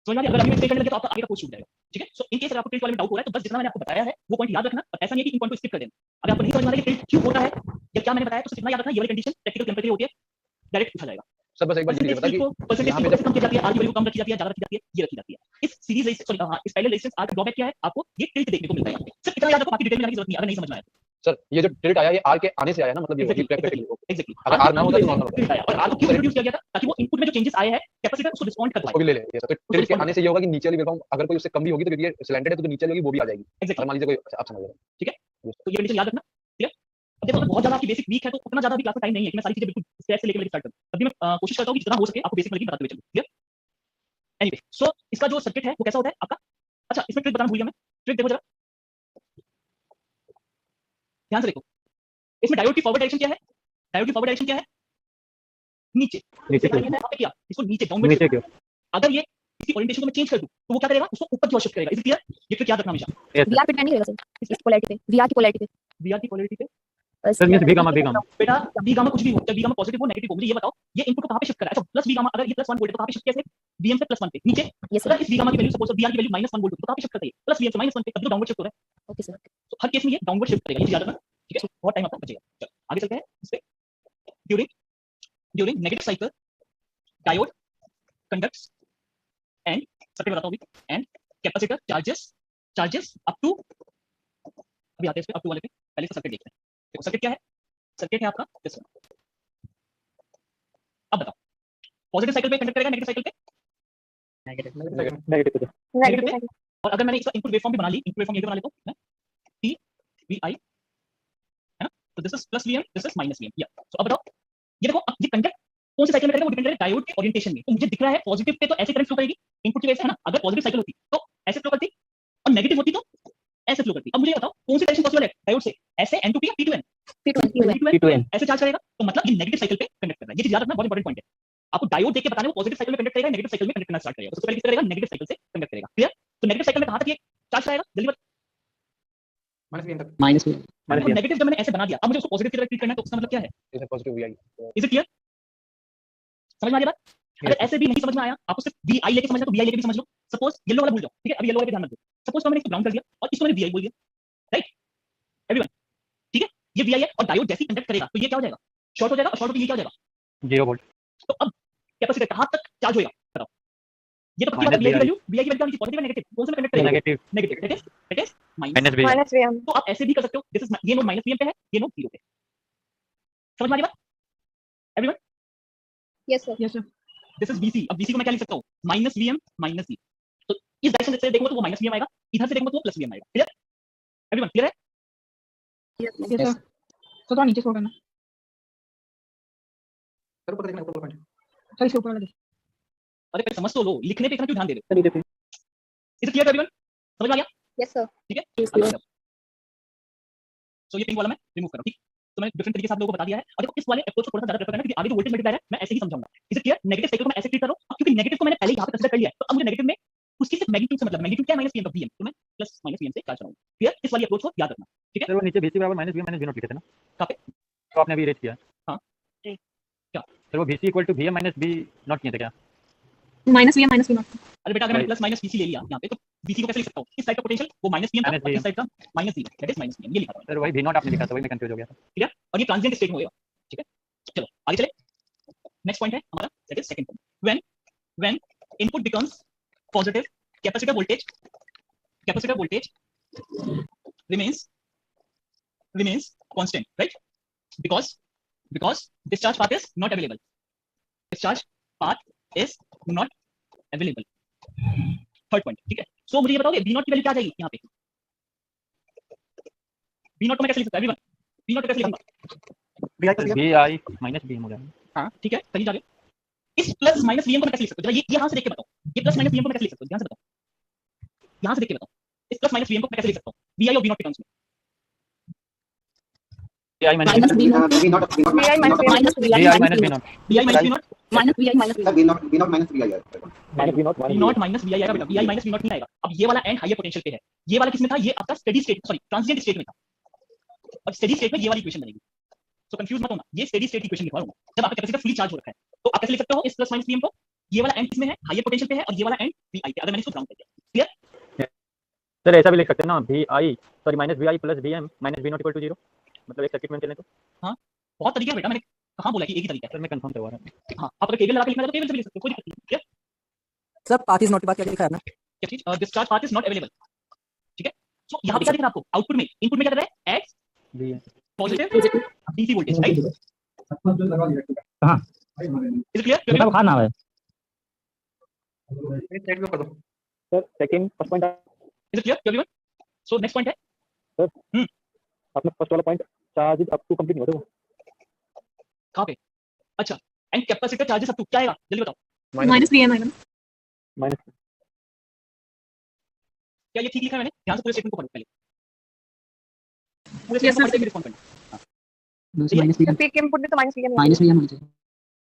समझ में आ रही है? अगर अभी एक्सप्लेन करने लगे तो आपका आगे का कोर्स छूट जाएगा, ठीक है। सो इन केस अगर आपको टिल्ट वाले में डाउट हो रहा है तो बस जितना मैंने आपको बताया है वो पॉइंट याद रखना, और ऐसा नहीं है कि इन पॉइंट को स्किप कर देना। अगर आपको नहीं समझ में आ रहा है कि टिल्ट क्यों होता है या क्या मैंने बताया तो सिर्फ इतना याद रखना, ये वाली कंडीशन प्रैक्टिकल क्लैंपर के लिए होती है, डायरेक्ट पूछा जाएगा। सर बस एक बार ये बता कि परसेंटेज यहाँ पे की कम की जाती है, आर की वैल्यू कम रखी जाती है, ज्यादा रखी जाती है, ये रखी जाती है। इस सीरीज रेजिस्टेंस सॉरी इस पैरेलल रेजिस्टेंस आर का ड्रॉबैक क्या है, आपको ये टिल्ट देखने को मिलता है यहाँ पे। सिर्फ इतना याद रखो, बाकी डिटेल में जाने की जरूरत नहीं, अगर नहीं समझ में आया तो। सर ये जो टिल्ट आया ये आर के आने से आया ना, मतलब ये प्रैक्टिकली एग्जैक्टली अगर आर ना होता तो नॉर्मल टिल्ट आया, और आर को क्यों इंट्रोड्यूस किया गया था, ताकि वो इनपुट में जो चेंजेस आए हैं कैपेसिटर उसको रिस्पॉन्ड कर पाए। उसको भी ले ले ये सर। तो टिल्ट के आने से ये होगा कि नीचे वाली वेवफॉर्म अगर कोई उससे कम भी होगी तो क्योंकि ये सिलेंडर है तो जो नीचे वाली होगी वो भी आ जाएगी। एग्जैक्टली, और मान लीजिए कोई आप समझ रहे ठीक है। तो ये कंडीशन याद रखना, क्लियर। अब देखो बहुत ज्यादा आपकी बेसिक वीक है तो उतना ज्यादा भी क्लास में टाइम नहीं है कि मैं सारी चीजें बिल्कुल स्टेप से लेकर स्टार्ट करूं। अभी मैं कोशिश करता हूं कि जितना हो सके आपको बेसिक में लेके बताते हुए चलूं, क्लियर। एनीवे सो इसका जो सर्किट है वो कैसा होता है आपका। अच्छा इसमें ट्रिक बताना भूल गया मैं, ट्रिक देखो जरा ध्यान से देखो। इसमें डायोड की फॉरवर्ड डायरेक्शन क्या है, डायोड की फॉरवर्ड डायरेक्शन क्या है, नीचे नीचे क्या किया है? इसको नीचे डाउनवर्ड नीचे क्यों? अगर ये इसकी ओरिएंटेशन को मैं चेंज कर दूं तो वो क्या करेगा, उसको ऊपर की ओर शिफ्ट करेगा। Is clear? ये ट्रिक याद रखना हमेशा। VR पे डिपेंड नहीं रहेगा सर, इस पोलैरिटी पे, VR की पोलैरिटी पे। VR की पोलैरिटी पे सर मींस V गामा बेटा V गामा कुछ भी हो, चाहे V गामा पॉजिटिव हो नेगेटिव हो, मुझे ये बताओ ये इनपुट को कहां पे शिफ्ट कर रहा है। अच्छा प्लस V गामा अगर ये +1 वोल्ट है तो कहां पे शिफ्ट कैसे, Vm से +1 पे नीचे। यस अगर सर। इस V गामा की वैल्यू सपोज VR की वैल्यू -1 वोल्ट तो कहां पे शिफ्ट करता है, प्लस Vm से -1 पे, तब तो डाउनवर्ड शिफ्ट हो रहा है। Okay sir. तो हर केस में ये डाउनवर्ड शिफ्ट करेगा, ये चीज याद रखना ठीक है। बहुत टाइम आपका बचेगा। चलो आगे चलते हैं इस पे। During negative cycle diode conducts and circuit बताता हूं अभी, and capacitor charges up to, अभी आते हैं इस पे अप टू वाले पे, पहले इसका सर्किट देखते हैं। देखो सर्किट क्या है, सर्किट है आपका दिस वन। अब बताओ पॉजिटिव साइकिल पे कंडक्ट करेगा नेगेटिव साइकिल पे, नेगेटिव पे। नेगेटिव पे। और अगर मैंने इसका इनपुट वेवफॉर्म भी बना ली, इनपुट वेवफॉर्म ये भी बना लेता हूं मैं, T V I है ना, तो this is plus Vm, this is minus Vm। या सो अब बताओ ये देखो अब ये कंडक्ट कौन से साइकिल में करेगा वो डिपेंड करेगा डायोड के ओरिएंटेशन में। तो मुझे दिख रहा है पॉजिटिव पे तो ऐसे करंट फ्लो करेगी इनपुट की वजह से, है ना। अगर पॉजिटिव साइकिल होती तो ऐसे फ्लो करती और नेगेटिव होती तो ऐसे फ्लो करती। अब मुझे ये बताओ कौन सी डायरेक्शन पॉसिबल है डायोड से, ऐसे N2P या P2N, P2N ऐसे चार्ज करेगा तो मतलब ये नेगेटिव साइकिल पे कंडक्ट कर रहा है। ये चीज याद रखना, बहुत इंपॉर्टेंट पॉइंट है। आपको डायोड देख के बताना है वो पॉजिटिव साइकिल में कंडक्ट करेगा नेगेटिव साइकिल में कंडक्ट करना स्टार्ट करेगा। तो सबसे पहले किस करेगा, नेगेटिव साइकिल से कंडक्ट करेगा। क्लियर? तो नेगेटिव साइकिल में कहां तक ये चार्ज आएगा जल्दी बता। माइनस में तो नेगेटिव जब मैंने ऐसे बना दिया, अब मुझे उसको पॉजिटिव की तरफ ट्रीट करना है तो उसका मतलब क्या है, इसमें positive VI is it clear? समझ में आ गया बात? अगर ऐसे भी नहीं समझ में आया, आपको सिर्फ VI लेके समझना तो VI लेके भी समझ लो। सपोज येलो वाला भूल जाओ, ठीक है, अभी येलो वाले पे ध्यान मत दो। सपोज तो मैंने इसको ब्राउन कर दिया और इसको मैंने VI बोल दिया, राइट एवरीवन, ठीक है। ये VI है और डायोड जैसे कंडक्ट करेगा तो ये क्या हो जाएगा, शॉर्ट हो जाएगा, और शॉर्ट होकर ये क्या हो जाएगा, 0 वोल्ट। तो अब कैपेसिटर कहां तक चार्ज होएगा बताओ। ये तो पक्की बात है, VI की वैल्यू क्या होनी चाहिए, पॉजिटिव या नेगेटिव, कौन से में कंडक्ट करेगा, negative negative. It is minus. Minus V। Minus Vm। तो आप ऐसे भी कर सकते हो, दिस इज ये नोड -Vm पे है, ये नोड 0 पे। समझ में आ गई बात everyone? Yes sir. Yes sir this is BC। अब BC को मैं क्या लिख सकता हूं, -Vm -C। तो इस डायरेक्शन से देखूंगा तो वो -Vm आएगा, इधर से देखूंगा तो वो +Vm आएगा। क्लियर एवरीवन, क्लियर है? Yes sir. तो थोड़ा नीचे स्क्रॉल करना सर ऊपर देखना, ऊपर पॉइंट। सर, इसके ऊपर वाला देखो। अरे पहले समझ तो लो, लिखने पे इतना क्यों ध्यान दे रहे सर, नीचे पे। हो। Is it clear everyone? समझ में आ गया? Yes sir. ठीक है। Yes, clear. सो ये पिंक वाला मैं रिमूव कर रहा हूं, ठीक। तो मैंने डिफरेंट तरीके से आप लोगों को बता दिया है। और देखो इस वाले अप्रोच को थोड़ा सा ज्यादा प्रेफर करना क्योंकि आगे जो वोल्टेज मल्टीप्लायर है मैं ऐसे ही समझाऊंगा। Is it clear? Negative cycle को मैं ऐसे ट्रीट कर रहा हूं, अब क्योंकि नेगेटिव को मैंने पहले यहां पे कंसीडर कर लिया है तो अब मुझे नेगेटिव में उसकी सिर्फ मैग्नीट्यूड से मतलब, मैग्नीट्यूड क्या है, -Vm का Vm, तो मैं प्लस माइनस Vm से चार्ज कराऊंगा। क्लियर? इस वाली अप्रोच को याद रखना, ठीक है। सर वो नीचे VC बराबर -V -V0 लिखे थे ना, कहां पे? तो आपने अभी इरेज किया। हाँ। क्या? सर वो VC = Vm -V0 किए थे क्या? -Vm -V0। अरे बेटा अगर मैंने प्लस माइनस VC ले लिया यहां पे तो VC को कैसे लिख सकता हूं, इस साइड का पोटेंशियल वो -Vm था और इस साइड का -V, दैट इज -Vm, ये लिखा था। सर वही V0 आपने लिखा था, वही मैं कंफ्यूज हो गया था। क्लियर? और ये ट्रांजिएंट स्टेट में होएगा, ठीक है। चलो आगे चले। नेक्स्ट पॉइंट है हमारा, that is second point. When input becomes positive, capacitor voltage remains constant, right? Because discharge path is not available. Third point, ठीक है। सो मुझे ये बताओगे V0 की वैल्यू क्या आ जाएगी यहाँ पे, V0 को मैं कैसे लिख सकता हूँ एवरीवन, V0 को कैसे लिखूंगा, VI - Vm हो जाएगा। हाँ ठीक है, सही जा रहे हो। इस प्लस माइनस Vm को मैं कैसे लिख सकता हूँ, ये यहाँ से देख के बताओ, ये प्लस माइनस Vm को मैं कैसे लिख सकता हूँ, ध्यान से बताओ, यहाँ से देख के बताओ, इस प्लस माइनस Vm को मैं कैसे लिख सकता हूँ VI और V0 के टर्म्स में। VI - V0 VI -V0 VI - V0 VI minus V0 -V0 sir V0 minus VI है। V0 माइनस VI आएगा बेटा, VI माइनस V0 नहीं आएगा। अब ये वाला एंड हायर पोटेंशियल पे है, ये वाला किसमें था, ये आपका steady state, sorry transient state में था, और स्टेडी स्टेट में ये वाली इक्वेशन बनेगी। सो कंफ्यूज मत होना, ये स्टेडी स्टेट इक्वेशन लिखवा रहा हूं जब आपका कैपेसिटर फुली चार्ज हो रखा है। तो आप कैसे लिख सकते हो इस प्लस माइनस Vm को, ये वाला एंड किसमें है, हायर पोटेंशियल पे है, और ये वाला एंड VI पे, अगर मैंने इसको ग्राउंड कर दिया। क्लियर? सर ऐसा भी लिख सकते हैं ना, VI -VI + Vm - V0 = 0, मतलब एक सर्किट में चलें तो। हाँ बहुत तरीका है बेटा, मैंने कहां बोला कि एक ही तरीका सर मैं कंफर्म करवा रहा हूं। है। हाँ आप अगर केवल लगा के लिखना है तो केवल से भी लिख सकते हो, कोई दिक्कत नहीं। Clear? Sir, path is not की बात क्या लिखा है आपने? क्या चीज, discharge path is not available, ठीक है। सो यहाँ पे क्या दिख रहा है आपको, आउटपुट में, इनपुट में क्या कर रहा है, at Vm positive DC voltage, right? हां इज इट क्लियर? बेटा खाना है सेट को कर दो sir. Second first point is it clear everyone? So next point है सर, आपने फर्स्ट वाला point charge up to complete नहीं होता कहां पे, अच्छा, and capacitor charges up to क्या आएगा जल्दी बताओ, -Vm आएगा। माइनस क्या ये ठीक लिखा है मैंने? ध्यान से पूरे स्टेटमेंट को पढ़ो पहले। पूरे Yes, स्टेटमेंट को sir. पढ़ के रिस्पॉन्ड करना। माइनस वी पी के इनपुट में तो माइनस वी माइनस वी होना चाहिए।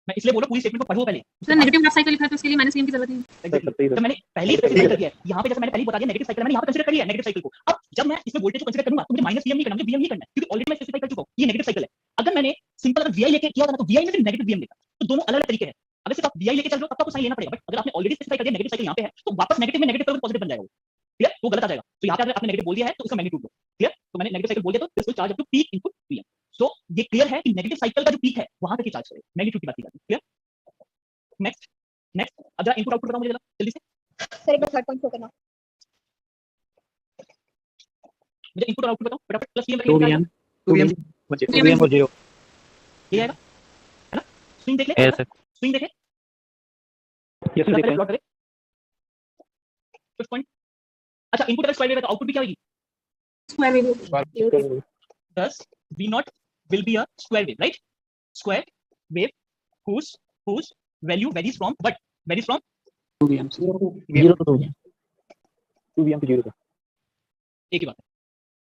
मैं इसलिए बोलो पूरी स्टेटमेंट को पढ़ो पहले। सर नेगेटिव ग्राफ साइकिल लिखा है तो उसके लिए माइनस की जरूरत नहीं है। Exactly. तो मैंने पहले ही स्पेसिफाई कर दिया है। यहाँ पे जैसे मैंने पहले ही बता दिया नेगेटिव साइकिल मैंने यहाँ पे कंसीडर कर लिया नेगेटिव साइकिल को। अब जब मैं इसमें वोल्टेज को कंसीडर करूंगा तो मुझे माइनस वीएम नहीं करना, मुझे वीएम ही करना है क्योंकि ऑलरेडी मैं स्पेसिफाई कर चुका हूँ ये नेगेटिव साइकिल है। अगर मैंने सिंपल अगर वीआई लेके किया होता ना तो वीआई में सिर्फ नेगेटिव वीएम देगा। तो दोनों अलग अलग तरीके हैं। अगर सिर्फ आप वीआई लेके चल रहे हो तब आपको साइन लेना पड़ेगा, बट अगर आपने ऑलरेडी स्पेसिफाई कर दिया नेगेटिव साइकिल यहाँ पे है तो वापस नेगेटिव में नेगेटिव करोगे पॉजिटिव बन जाएगा वो। क्लियर? तो गलत आ जाएगा। तो यहाँ पे अगर आपने नेगेटिव बोल दिया है तो इसका मैग्नीट्यूड लो। क्लियर? तो मैंने नेगेटिव साइकिल बोल दिया तो this will charge up to peak input VM. So ये क्लियर है कि नेगेटिव साइकिल का जो पीक है वहां तक ही चार्ज करेगा, मैग्नीट्यूड की बात की जाती है। क्लियर? नेक्स्ट अब जरा इनपुट आउटपुट बताओ मुझे जरा जल्दी से। सर एक बार थर्ड पॉइंट शो करना। मुझे इनपुट और आउटपुट बताओ फटाफट। प्लस वीएम 2vm 2vm और 0 ये आएगा है ना? स्विंग देख ले, यस सर स्विंग देखे यस सर प्लॉट करे। फिफ्थ पॉइंट, अच्छा इनपुट अगर स्क्वायर वेव है तो आउटपुट भी क्या होगी? Square wave. Thus V naught will be a square wave, right? Square wave whose value varies from what? Varies from 2vm 0 to 2vm to 0 तक। एक ही बात है,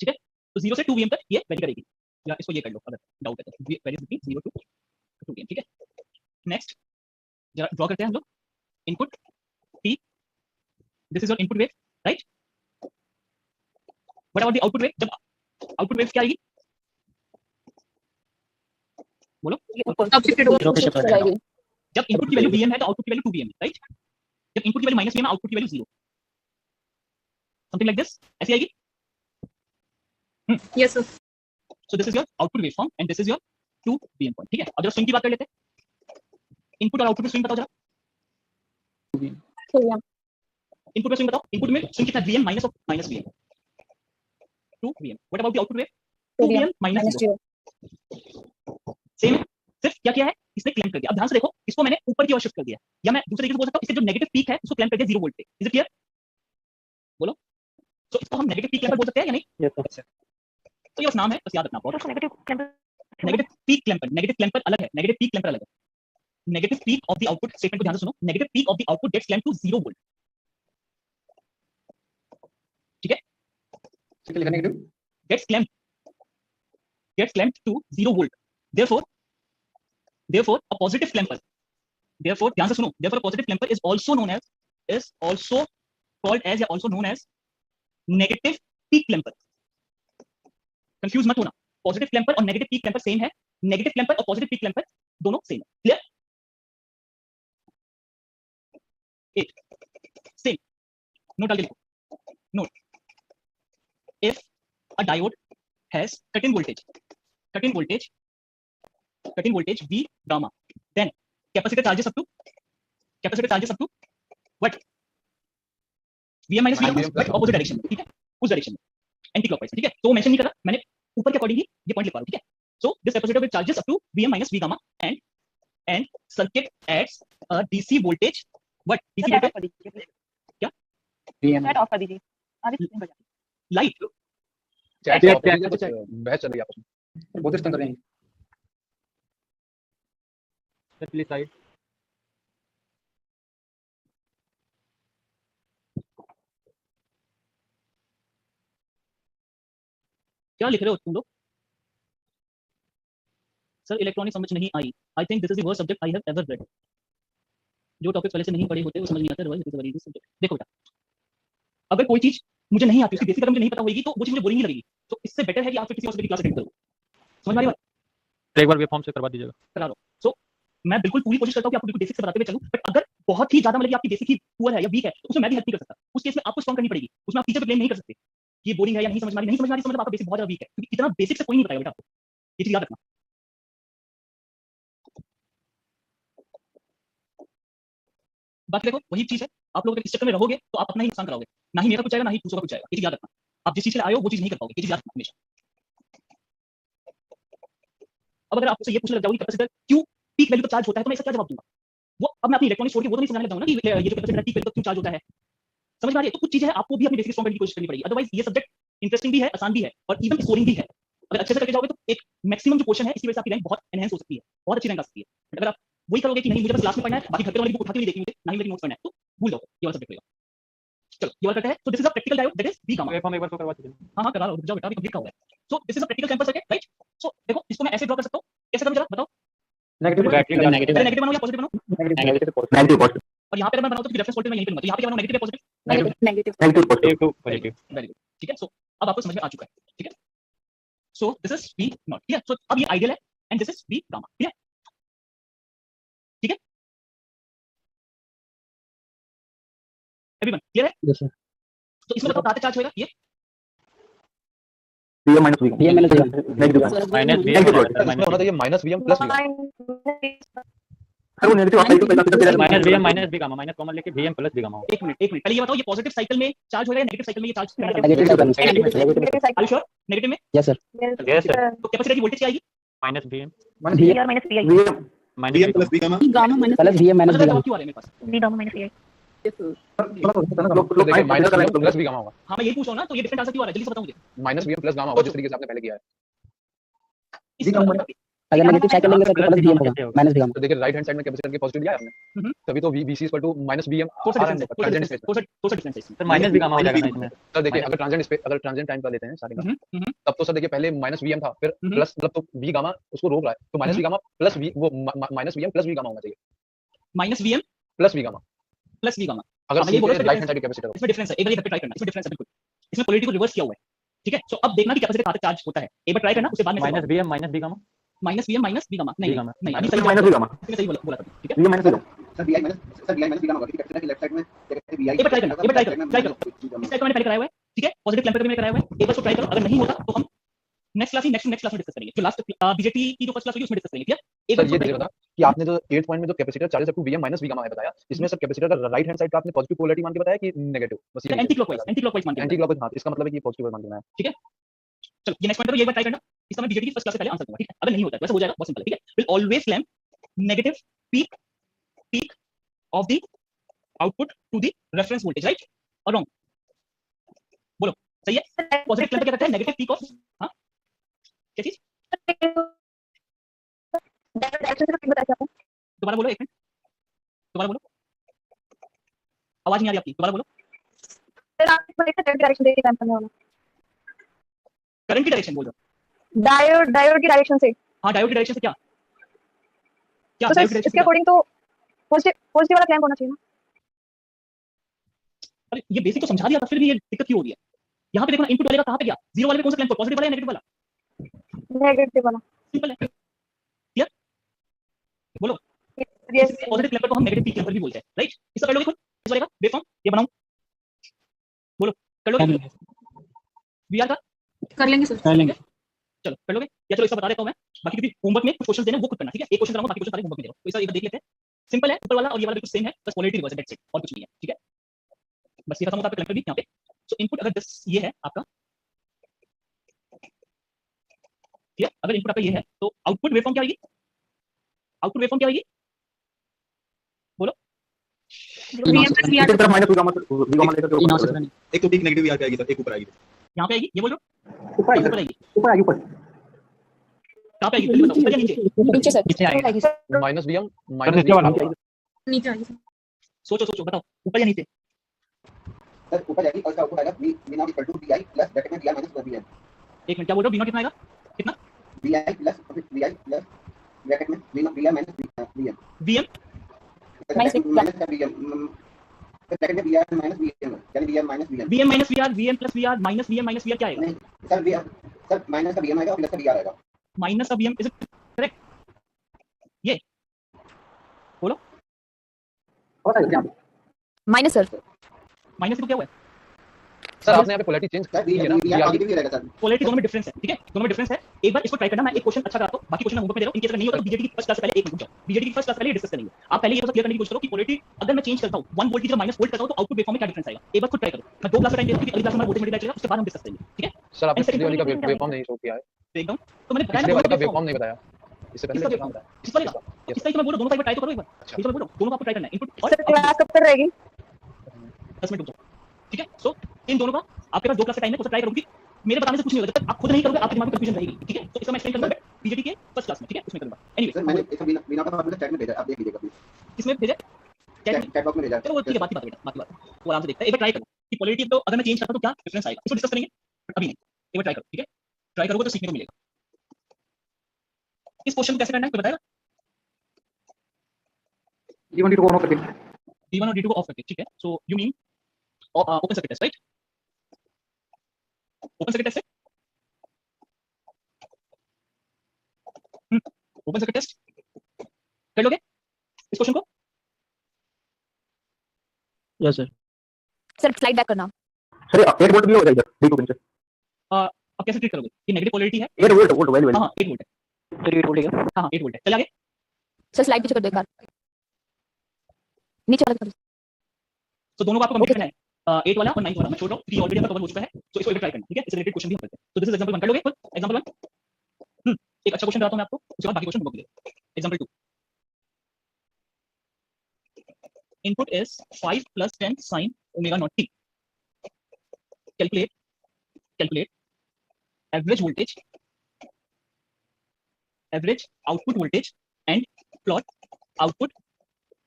ठीक है? तो 0 से 2vm तक ये वेरी करेगी, या इसको ये कर लो अगर डाउट है तो वेरीज बिटवीन 0 to 2vm, ठीक है? नेक्स्ट जरा ड्रॉ करते हैं हम लोग input T, this is your input wave, right? What about the output wave? जब आउटपुट वेव क्या आएगी बोलो? जब इनपुट की वैल्यू vm है तो आउटपुट की वैल्यू 2vm है, राइट? जब इनपुट की वैल्यू माइनस vm है आउटपुट की वैल्यू 0, समथिंग लाइक दिस, ऐसी आएगी। Yes sir. So this is your output waveform and this is your 2vm point, ठीक है? अब जरा स्विंग की बात कर लेते हैं। इनपुट और आउटपुट में स्विंग बताओ जरा। इनपुट में स्विंग बताओ, इनपुट में स्विंग कितना? vm minus of minus vm, 2vm। What about the output wave? 2vm minus 0, same. सिर्फ क्या किया है इसने क्लैंप कर दिया। अब ध्यान से देखो, इसको मैंने ऊपर की ओर शिफ्ट कर दिया, या मैं दूसरे तरीके से बोल सकता हूं इसके जो नेगेटिव पीक है उसको क्लैंप कर दिया 0 वोल्ट पे। Is it clear? बोलो। सो इसको हम नेगेटिव पीक क्लैंपर बोल सकते हैं या नहीं? Yes sir. तो ये बस नाम है, बस याद रखना बहुत। Negative clamper negative peak clamper, negative clamper अलग है, नेगेटिव पीक क्लैंपर अलग है। Negative peak of the output statement को ध्यान से सुनो, negative peak of the output gets clamp to 0 volt, ठीक है? क्या लिखा negative? Gets clamped to 0 volt. Therefore, a positive clamper. Therefore, ध्यान से सुनो. Therefore, a positive clamper is also called as या also known as negative peak clamper. Confuse मत होना. Positive clamper और negative peak clamper same है. Negative clamper और positive peak clamper दोनों same है. Clear? 8. Same. Note डाल के लिखो. Note. If a diode has cut-in voltage V gamma, then capacitor charges up to what? Vm minus Vm but opposite direction में, ठीक है? उस डायरेक्शन में, एंटी क्लॉकवाइज, ठीक है? तो मेंशन नहीं करा मैंने, ऊपर के अकॉर्डिंग ही ये पॉइंट लिख पा रहा हूं, ठीक है? So this capacitor will charges up to Vm minus V gamma and circuit adds a DC voltage, what? DC voltage क्या? सेट ऑफ कर दीजिए, आगे स्क्रीन पर जाइए। लाइट बहस चल रही है आपस में, बहुत तंग कर रहे हैं। Sir please side. क्या लिख रहे हो तुम लोग? सर इलेक्ट्रॉनिक समझ नहीं आई। I think this is the worst subject I have ever read. जो टॉपिक पहले से नहीं पढ़े होते वो समझ नहीं आता। It is very easy subject. देखो बेटा, अगर कोई चीज मुझे नहीं आती, उसकी बेसिक अगर मुझे नहीं पता होगी तो वो चीज मुझे बोरिंग ही लगेगी। तो इससे बेटर है कि आप फिर किसी और सब्जेक्ट की क्लास अटेंड करो। समझ में आ रही बात? एक बार वेवफॉर्म से करवा दीजिएगा। करा लो। सो मैं बिल्कुल पूरी कोशिश करता हूं कि आपको बिल्कुल बेसिक से बताते हुए चलूं, बट अगर बहुत ही ज्यादा मतलब कि आपकी बेसिक ही पुअर है या वीक है तो उसमें मैं भी हेल्प नहीं कर सकता। उस केस में आपको स्ट्रॉन्ग करनी पड़ेगी। उसमें आप टीचर पे ब्लेम नहीं कर सकते कि ये बोरिंग है या नहीं समझ में आ रही, मतलब आपका बेसिक बहुत ज्यादा वीक है, क्योंकि इतना बेसिक से कोई नहीं बताएगा बेटा आपको। ये चीज याद रखना। बाकी देखो वही चीज है, आप लोग अगर इस चक्कर में रहोगे तो आप अपना ही नुकसान कराओगे। ना ही मेरा कुछ आएगा ना ही दूसरों का कुछ आएगा। ये चीज याद रखना। आप जिस चीज के लिए आए हो वो चीज नहीं कर पाओगे। ये चीज याद रखना हमेशा। अब अगर आपसे ये पूछने लग जाओगे कैपेसिटर क्यों पीक वैल्यू तक चार्ज होता है तो मैं इसका क्या जवाब दूंगा? वो अब मैं अपनी इलेक्ट्रॉनिक स्टोर की वो तो नहीं समझाने लगा ना कि ये जो कैपेसिटर पीक वैल्यू तक क्यों चार्ज होता है। समझ में आ रही है? तो कुछ चीजें आपको भी अपनी बेसिक स्ट्रॉन्ग करने की कोशिश करनी पड़ेगी। अदरवाइज ये सब्जेक्ट इंटरेस्टिंग भी है, आसान भी है और इवन स्कोरिंग भी है। अगर अच्छे से करके जाओगे तो एक मैक्सिमम जो क्वेश्चन है इसकी वजह से आपकी रैंक बहुत एनहांस हो सकती है, बहुत अच्छी रैंक आ सकती है। अगर आप वही करोगे कि नहीं मुझे बस क्लास में पढ़ना है, बाकी घर पे वाली बुक उठा के नहीं देखनी मुझे, ना ही मेरी नोट्स पढ़ना है, तो भूल जाओ ये वाला सब्जेक्ट। चलो ये वाला करते हैं. So this is a practical diode that is V gamma. Waveform एक बार शो करवा दीजिए. हाँ करा लो, रुक जाओ बेटा, अभी कंप्लीट का हुआ है. So this is a practical sample circuit, right? So देखो इसको मैं ऐसे ड्रॉ कर सकता हूँ. कैसे करूँ जरा बताओ. नेगेटिव बैटरी का नेगेटिव पहले नेगेटिव बनाओ या पॉजिटिव बनाओ. नेगेटिव पॉजिटिव और यहाँ पे अगर मैं बनाऊँ तो रेफरेंस वोल्टेज मैं यहीं पे लूंगा. तो यहाँ पे क्या बनाऊँ, नेगेटिव या पॉजिटिव. नेगेटिव नेगेटिव पॉजिटिव एक टू पॉजिटिव. Very good. ठीक है. सो अब आपको समझ में आ चुका है. ठीक है. So this is V not. ठीक है. सो अब ये आइडियल है and this is V gamma. ठीक है. ठीक है. एवरीवन क्लियर है? Yes sir. तो इसमें बताओ कहाँ तक चार्ज होएगा ये. Vm minus Vm. Vm minus Vm. Negative minus V Negative इसमें होना चाहिए minus VM plus VM. Sir वो नेगेटिव आपका तो पैसा minus V minus V gamma minus common लेके V M plus V gamma. एक मिनट पहले ये बताओ, ये पॉजिटिव साइकिल में चार्ज होएगा या नेगेटिव साइकिल में ये charge. Negative are you sure? Negative में. Yes sir. Yes sir. तो कैपेसिटर की वोल्टेज क्या आएगी. माइनस वी एम V और minus VI. Vm minus VM plus V gamma gamma minus plus Vm minus मतलब Vm. क्यों आ रहा है मेरे पास. V गामा माइनस VI. तो देखिए minus VM plus V gamma होगा. हाँ मैं यही पूछ रहा हूँ ना, तो ये डिफरेंट आंसर क्यों आ रहा है, जल्दी से बताओ मुझे. माइनस वीएम प्लस गामा होगा जिस तरीके से आपने पहले किया है. इस तरह अगर नेगेटिव साइकिल लेंगे सर तो प्लस Vm होगा माइनस Vm. तो देखिए राइट हैंड साइड में कैपेसिटर के पॉजिटिव लिया है आपने, तभी तो VC माइनस वीएम. कौन सा डिफरेंस है, कौन सा डिफरेंस है इसमें. सर माइनस वी गामा हो जाएगा ना इसमें. सर देखिए अगर ट्रांजिएंट टाइम का लेते हैं स्टार्टिंग में, तब तो सर देखिए पहले माइनस वीएम था, फिर प्लस मतलब तो वी गामा उसको रोक रहा है, तो minus V gamma plus V वो minus VM plus V gamma होना चाहिए. Minus V M plus V gamma plus V gamma. अगर अब ये बोलो राइट हैंड साइड कैपेसिटर. इसमें डिफरेंस है, एक बार ये ट्राई करना. इसमें डिफरेंस है बिल्कुल. इसमें पोलैरिटी को रिवर्स किया हुआ है. ठीक है. सो अब देखना कि कैपेसिटर कहां तक चार्ज होता है. एक बार ट्राई करना, उसके बाद में minus V M minus V gamma. Minus V M minus V gamma. नहीं V गामा. नहीं अभी सही माइनस Vm इसमें सही बोला था. ठीक है. Vm minus Vm. Sir VI minus V gamma होगा, क्योंकि कैपेसिटर के लेफ्ट साइड में कैपेसिटर VI. एक बार ट्राई करना, एक बार ट्राई करो. इस टाइप का मैंने पहले कराया हुआ है. ठीक है. पॉजिटिव क्लैंपर में कराया हुआ है. एक बार इसको ट्राई करो, अगर नहीं होता तो हम नेक्स्ट क्लास में डिस्कस करेंगे. जो लास्ट बीजेटी की जो फर्स्ट क्लास होगी उसमें डिस्कस करेंगे. ठीक है. एक सर बार ये देखिए बता कि आपने जो 8 पॉइंट में जो capacitor charges up to VM minus V gamma है बताया, इसमें सब कैपेसिटर का राइट हैंड साइड का आपने पॉजिटिव पोलैरिटी मान के बताया कि नेगेटिव. बस ये एंटी क्लॉकवाइज मान के. Anti clockwise. हां इसका मतलब है कि पॉजिटिव मान के बनाया. चलो ये नेक्स्ट पॉइंट पर एक बार ट्राई करना. इसका मैं बीजेटी की फर्स्ट क्लास से पहले आंसर दूंगा. ठीक है. अगर नहीं होता है वैसे हो जाएगा, बहुत सिंपल है. ठीक है. Will always clamp negative peak of the output to the reference voltage. Right और रॉन्ग बोलो. सही है. पॉजिटिव क्लैंपर क्या करता है, नेगेटिव पीक ऑफ. हां क्या चीज. डायरेक्शन से बताया आपको. दोबारा बोलो, एक मिनट दोबारा बोलो, आवाज नहीं आ रही आपकी. दोबारा बोलो. सर आप एक डायरेक्शन देखिए काम करने वाला. करंट की डायरेक्शन बोल रहे हो. डायोड की डायरेक्शन से. हाँ डायोड की डायरेक्शन से क्या क्या तो डायोड सर की इसके डायरेक्शन. अकॉर्डिंग तो पॉजिटिव वाला क्लैंप होना चाहिए ना. अरे ये बेसिक तो समझा दिया था, फिर भी ये दिक्कत क्यों हो रही है. यहाँ पे देखो ना, इनपुट वाले का कहाँ पे गया. जीरो वाले में कौन सा क्लैंप, पॉजिटिव वाला या नेगेटिव वाला. नेगेटिव वाला. सिंपल है. क्लियर बोलो. यस पॉजिटिव क्लैंपर को हम नेगेटिव पीक क्लैंपर भी बोलते हैं. राइट. इसका कर लोगे खुद. इस वाले का वेवफॉर्म ये बनाऊं. बोलो कर लोगे. वीआर का कर लेंगे सर. कर लेंगे. चलो कर लोगे या चलो इसका बता देता हूं मैं. बाकी क्योंकि होमवर्क में कुछ क्वेश्चन देने वो खुद करना. ठीक है. एक क्वेश्चन कराऊंगा, बाकी क्वेश्चन सारे होमवर्क में दे रहा हूं. तो इसका एक देख लेते हैं. सिंपल है. ऊपर वाला और ये वाला बिल्कुल सेम है, बस पोलैरिटी रिवर्स है. दैट्स इट, और कुछ नहीं है. ठीक है. बस ये खत्म होता है क्लैंपर भी यहाँ पे. सो इनपुट अगर दिस ये है आपका. ठीक है. अगर इनपुट आपका ये है तो आउटपुट वेवफॉर्म क्या आएगी. आउटपुट वेवफॉर्म क्या आएगी बोलो. एक तरफ माइनस Vm लेकर एक तो पीक नेगेटिव VI पे आएगी सर, एक ऊपर आएगी. यहाँ पे आएगी, ये बोल रहे हो. ऊपर ऊपर आएगी. ऊपर कहाँ पे आएगी जल्दी बताओ. ऊपर या नीचे. नीचे सर. नीचे आएगा. माइनस वीएम नीचे वाला. नीचे आइए सर. सोचो बताओ ऊपर या नीचे. सर ऊपर जाएगी और इसका आउटपुट आएगा V naught equal to VI plus bracket में VI माइनस VM. एक मिनट क्या बोल रहे हो. V0 कितना आएगा. कितना. VI प्लस प्लस ब्रैकेट में VI minus VM. VM minus का VM ब्रैकेट में VI माइनस VM, यानी VM minus VM. VM minus VR, VM plus VR minus VM minus VR क्या आएगा. नहीं सर माइनस का VM आएगा और प्लस का VR आएगा. माइनस का VM. Is it correct. ये बोलो. Minus sir. माइनस को क्या हुआ है. सर आपने यहाँ पे पोलैरिटी चेंज सर की है ना. VI पॉजिटिव ही रहेगा सर. पोलैरिटी दोनों में डिफरेंस है. ठीक है. दोनों में डिफरेंस है. एक बार इसको ट्राई करना. मैं एक क्वेश्चन अच्छा कराता हूं, बाकी क्वेश्चन मैं होमवर्क में दे रहा हूं. इनकेस अगर नहीं होता तो बीजेटी की फर्स्ट क्लास से पहले एक मिनट रुक जाओ. बीजेटी की फर्स्ट क्लास पहले डिस्कस करेंगे. आप पहले ये तो क्लियर करने की कोशिश करो कि पोलैरिटी अगर मैं चेंज करता हूं 1 वोल्ट की जगह माइनस वोल्ट करता हूं तो आउटपुट वेवफॉर्म में क्या डिफरेंस आएगा. एक बार खुद ट्राई करो. मैं 2 क्लास का टाइम दे रहा हूं, क्योंकि अगली क्लास में हमारा वोल्टेज मल्टीप्लाई चलेगा, उसके बाद हम डिस्कस करेंगे. ठीक है. सर आपने पिछले वाली का वेवफॉर्म नहीं शो किया है. एकदम. तो मैंने बताया पिछले वाली का ना वेवफॉर्म नहीं बताया. इससे पहले इसका वेवफॉर्म वेवफॉर्म बताया. इस वाले का. इसका ही तो मैं बोल रहा हूं. दोनों का एक बार ट्राई तो करो एक बार. अच्छा. ये तो मैं बोल रहा हूं दोनों का आपको ट्राई करना है. इनपुट और सर क्लास कब तक रहेगी. 10 मिनट रुक जाओ. ठीक है. सो इन दोनों का आपके पास 2 क्लास का टाइम है, तो ट्राई करूंगी. मेरे बताने से कुछ नहीं होगा. जब तक आप खुद नहीं करोगे आपके दिमाग में कंफ्यूजन रहेगी. ठीक है. तो इसका मैं एक्सप्लेन करूंगा बीजेटी के फर्स्ट क्लास में. ठीक है. उसमें करूंगा. सर एनीवे मैंने इसका बिना का फॉर्मूला चैट में भेजा, आप देख लीजिएगा प्लीज. इसमें भेजे. चैट बॉक्स में भेजा. चलो वो ठीक है. बात बेटा बात वो आराम से देखते हैं. एक बार ट्राई करो. कि पोलैरिटी तो अगर मैं चेंज करता तो क्या डिफरेंस आएगा, इसको डिस्कस करेंगे, बट अभी नहीं, एक बार ट्राई करो, ठीक है, ट्राई करोगे तो सीखने को मिलेगा। इस क्वेश्चन को कैसे करना है कोई बताएगा? D1 D2 को ऑन करके D1 और D2 को ऑफ करके, ठीक है, so you mean open circuit test, right? Open circuit test, open circuit test कर लोगे इस क्वेश्चन को? Yes sir. Sir slide back करना। सर 8 वोल्ट भी हो जाएगा D2 पिन से। अब कैसे ट्रीट करोगे? ये नेगेटिव पोलैरिटी है, 8 वोल्ट वैल्यू हां 8 वोल्ट है, सर 8 वोल्ट है। हां 8 वोल्ट है, चल आगे। सर स्लाइड पीछे कर दो एक बार, नीचे वाला कर दो। तो दोनों को आपको कंप्लीट करना है, 8 वाला और 9 वाला मैं छोड़ रहा हूं, 3 ऑलरेडी आपका कवर हो चुका है, तो इसको एक ट्राई करना, ठीक है, इससे रिलेटेड क्वेश्चन भी हम करते हैं। तो दिस इज एग्जांपल 1 कर लोगे, एग्जांपल 1 एक अच्छा क्वेश्चन बताता हूं मैं आपको, उसके बाद बाकी क्वेश्चन होंगे। Example 2 input is 5 + 10 sin omega naught t, calculate average voltage, average output voltage and plot output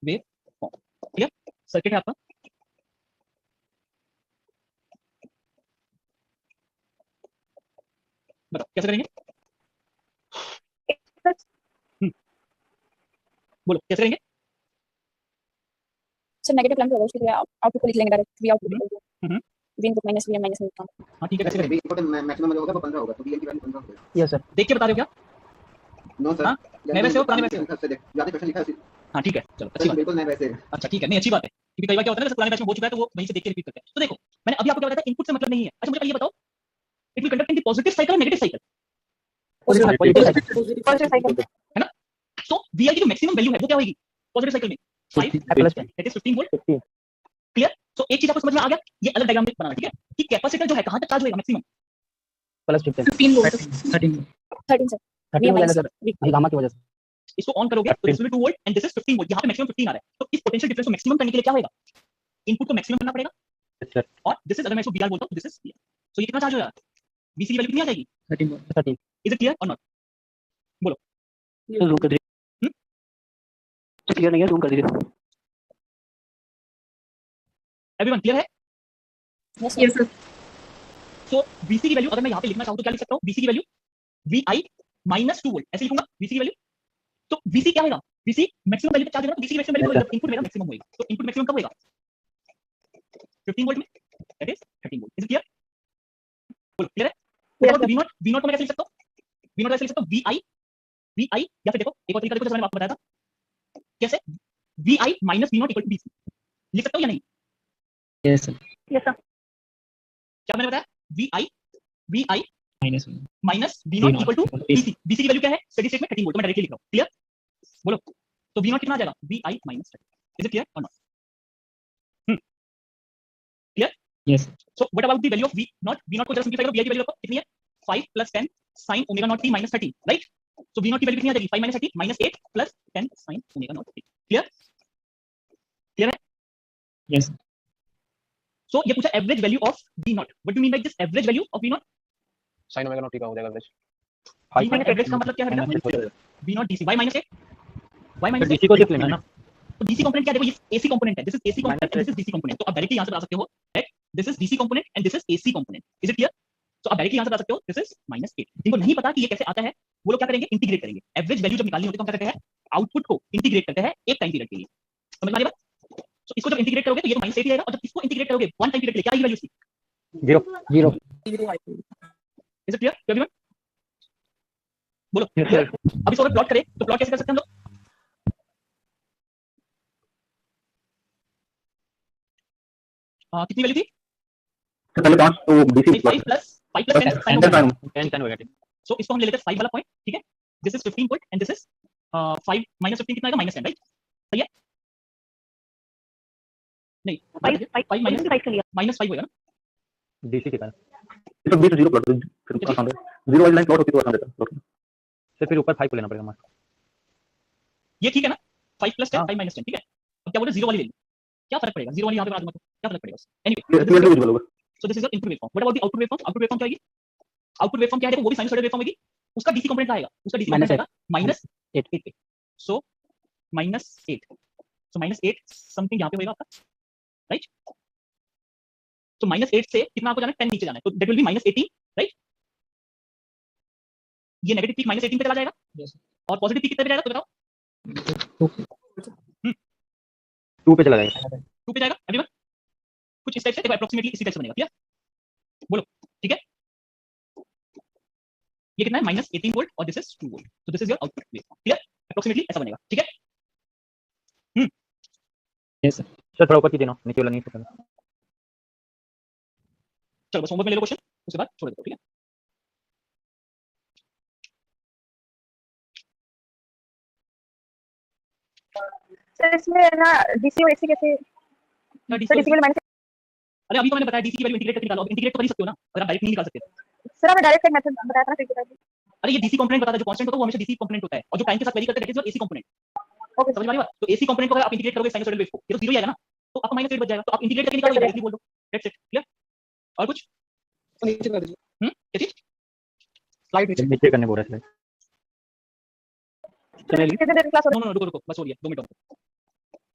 wave form, ठीक है, सर्किट है आपका। बताओ कैसे करेंगे? बोलो कैसे करेंगे? सर नेगेटिव प्लस होगा, उसके लिए आउटपुट को लिख लेंगे डायरेक्ट, v आउटपुट हम्म। v input minus v minus v। हां ठीक है, कैसे करेंगे? V इनपुट मैक्सिमम जो होगा वो 15 होगा, तो VN की वैल्यू 15 होगा। Yes sir. देख के बता रहे हो क्या? नो सर, हाँ, नए वैसे हो पुराने वैसे हो? जो आपने क्वेश्चन लिखा है हाँ ठीक है, चलो अच्छी बात है। बिल्कुल नए वैसे। अच्छा ठीक है, नहीं अच्छी बात है, क्योंकि कई बार क्या होता है ना, जैसे पुराने बैच में हो चुका है तो वो वहीं से देख के रिपीट करते हैं। तो देखो मैंने अभी आपको क्या बताया था, इनपुट से मतलब नहीं है। अच्छा मुझे ये बताओ, it will conduct in the positive cycle और नेगेटिव साइकिल, पॉजिटिव साइकिल है ना? तो VI की जो मैक्सिमम वैल्यू है वो क्या होगी पॉजिटिव साइकिल में? 5 plus that is 15 volt. Clear? So एक चीज आपको समझ में आ गया, ये अलग डायग्राम बनाना, ठीक है, कि कैपेसिटर जो है कहां तक चार्ज होएगा मैक्सिमम? प्लस 15 15 वोल्ट 13 13 सर 13 हो जाएगा सर, गामा की वजह से। इसको ऑन करोगे तो this will be 2 volt and this is 15 volt, यहां पे मैक्सिमम 15 आ रहा है। तो इस पोटेंशियल डिफरेंस को मैक्सिमम करने के लिए क्या होएगा? इनपुट को मैक्सिमम करना पड़ेगा, यस सर। और दिस इज अगर मैं इसको VR बोलता हूं, दिस इज VR। सो ये कितना चार्ज हो रहा है? VC की वैल्यू कितनी आ जाएगी? 13 is it clear or not? Zoom कर दीजिए, क्लियर नहीं है, जूम कर दीजिए। एवरीवन क्लियर है? Yes sir. सो VC की वैल्यू अगर मैं यहां पे लिखना चाहूं तो क्या लिख सकता हूं? VC की वैल्यू VI - 2 वोल्ट, ऐसे लिखूंगा VC की वैल्यू। तो VC क्या होगा? VC मैक्सिमम वैल्यू पे चार्ज होगा, तो VC की मैक्सिमम वैल्यू इनपुट मेरा मैक्सिमम होएगा। तो इनपुट मैक्सिमम कब होएगा? 15 वोल्ट में, that is 13 volt. Is it clear? बोलो क्लियर है? V0 को मैं कैसे लिख सकता हूं? V0 कैसे लिख सकता हूं? VI या फिर देखो एक और तरीका देखो, जैसे मैंने आपको बताया था, कैसे VI - V0 = VC लिख सकता हूं या नहीं? Yes sir. यस सर क्या मैंने बताया? VI minus V0 = VC। VC की वैल्यू क्या है स्टेडी स्टेट में? 13 वोल्ट। तो मैं डायरेक्टली लिख रहा हूं। क्लियर? बोलो तो V0 कितना आ जाएगा? VI - 30। Is it clear or not? Clear? Yes. So what about the value of V0? V0 को जरा सिंपलीफाई करो, VI की वैल्यू आपको कितनी है? 5 + 10 sin omega naught t - 13, right? सो V0 की वैल्यू कितनी आ जाएगी? 5 - 30 - 8 + 10 sin omega naught t। Clear? Clear है? यस। सो ये पूछा average value of V0। What do you mean by this average value of V0? sin omega naught t का हो जाएगा एवरेज। एवरेज का मतलब क्या है बेटा? V0 DC y - 8 y - 8 DC को देख लेना ना। तो DC कंपोनेंट क्या है? देखो ये AC कंपोनेंट है, this is AC component and this is DC component. तो आप डायरेक्टली यहां से बता सकते हो that this is DC component and this is AC component. Is it clear? तो आप डायरेक्टली यहां से बता सकते हो दिस इज -8। जिनको नहीं पता कि ये कैसे आता है, वो लोग क्या करेंगे? इंटीग्रेट करेंगे। एवरेज वैल्यू जब निकालनी होती है तो हम क्या करते हैं? आउटपुट को इंटीग्रेट करते हैं एक टाइम पीरियड के लिए। समझ में आ रही बात? तो इसको जब इंटीग्रेट करोगे तो ये तो -8 ही रहेगा, और जब इसको इंटीग्रेट करोगे वन टाइम पीरियड के लिए क्या आएगी वैल्यू इसकी? 0 इज इट क्लियर एवरीवन? बोलो। Yes sir. अब इसको अगर प्लॉट करें तो प्लॉट कैसे कर सकते हैं हम लोग? कितनी वैल्यू थी? पहले 5 तो DC 5 + 10 sin 10 होगा। सो इसको हम ले लेते हैं 5 वाला पॉइंट, ठीक है? This is 15 volt and this is 5 - 15 कितना आएगा? -10, राइट? सही है? नहीं 5 5 के लिए -5 होगा ना? डीसी के कारण ये तो 0 प्लॉट फिर आसान है। 0 वाली लाइन प्लॉट होती तो आसान रहता प्लॉट। सर फिर ऊपर 5 को लेना पड़ेगा हमारा। ये ठीक है ना? 5 + 10 5 - 10, ठीक है? अब क्या बोल रहे 0 वाली ले लो, क्या फर्क पड़ेगा? 0 वाली यहां पे बना दूंगा तो क्या फर्क पड़ेगा? ये एनीवे विजुअल होगा। सो this is your input waveform. What about the output waveform? Output waveform क्या है? आउटपुट वेवफॉर्म क्या है? देखो वो भी साइनसॉइडल वेवफॉर्म होगी, उसका डीसी कंपोनेंट आएगा, उसका डीसी कंपोनेंट आएगा -8 सो -8 समथिंग यहां पे होएगा आपका, राइट? तो -8 से कितना आपको जाना है, 10 नीचे जाना है, तो दैट विल बी -18, राइट? ये नेगेटिव पीक -18 पे चला जाएगा और पॉजिटिव पीक कितने पे जाएगा तो बताओ। 2 पे चला जाएगा। 2 पे जाएगा एवरीवन, कुछ इस टाइप से देखो, अप्रोक्सीमेटली इसी टाइप से बनेगा, क्लियर? बोलो, ठीक है? ये कितना है, -18 वोल्ट और दिस इज 2 वोल्ट, तो this is your output wave, clear? Approximately ऐसा बनेगा, ठीक है? Yes sir. सर थोड़ा ऊपर कीजिए ना, नीचे वाला नहीं पता। चलो बस होमवर्क में ले लो क्वेश्चन, उसके बाद छोड़ दो, ठीक है? सर इसमें ना डीसी और एसी कैसे, सर डीसी वाले माइनस, अरे अभी तो मैंने बताया डीसी की वैल्यू इंटीग्रेट करके निकालो, अब इंटीग्रेट तो कर ही सकते हो ना, अगर आप डायरेक्ट नहीं निकाल सकते। सर आपने डायरेक्ट मेथड बताया था ना, फिर बता दीजिए। अरे ये डीसी कंपोनेंट बताता है, जो कांस्टेंट होता है वो हमेशा डीसी कंपोनेंट होता है, और जो टाइम के साथ वेरी करता है that is your AC component. Okay समझ में आ रही है बात? तो एसी कंपोनेंट को अगर आप इंटीग्रेट करोगे साइनसॉइडल वेव को, ये तो 0 ही आएगा ना, तो आपका -8 बच जाएगा, तो आप इंटीग्रेट करके निकालो, डायरेक्टली बोल दो, दैट्स इट, क्लियर? और कुछ नीचे कर दीजिए, क्या चीज? स्लाइड नीचे। नीचे करने बोल रहा है कितने देर क्लास नो नो रुको रुको, बस हो रही है, 2 मिनट और।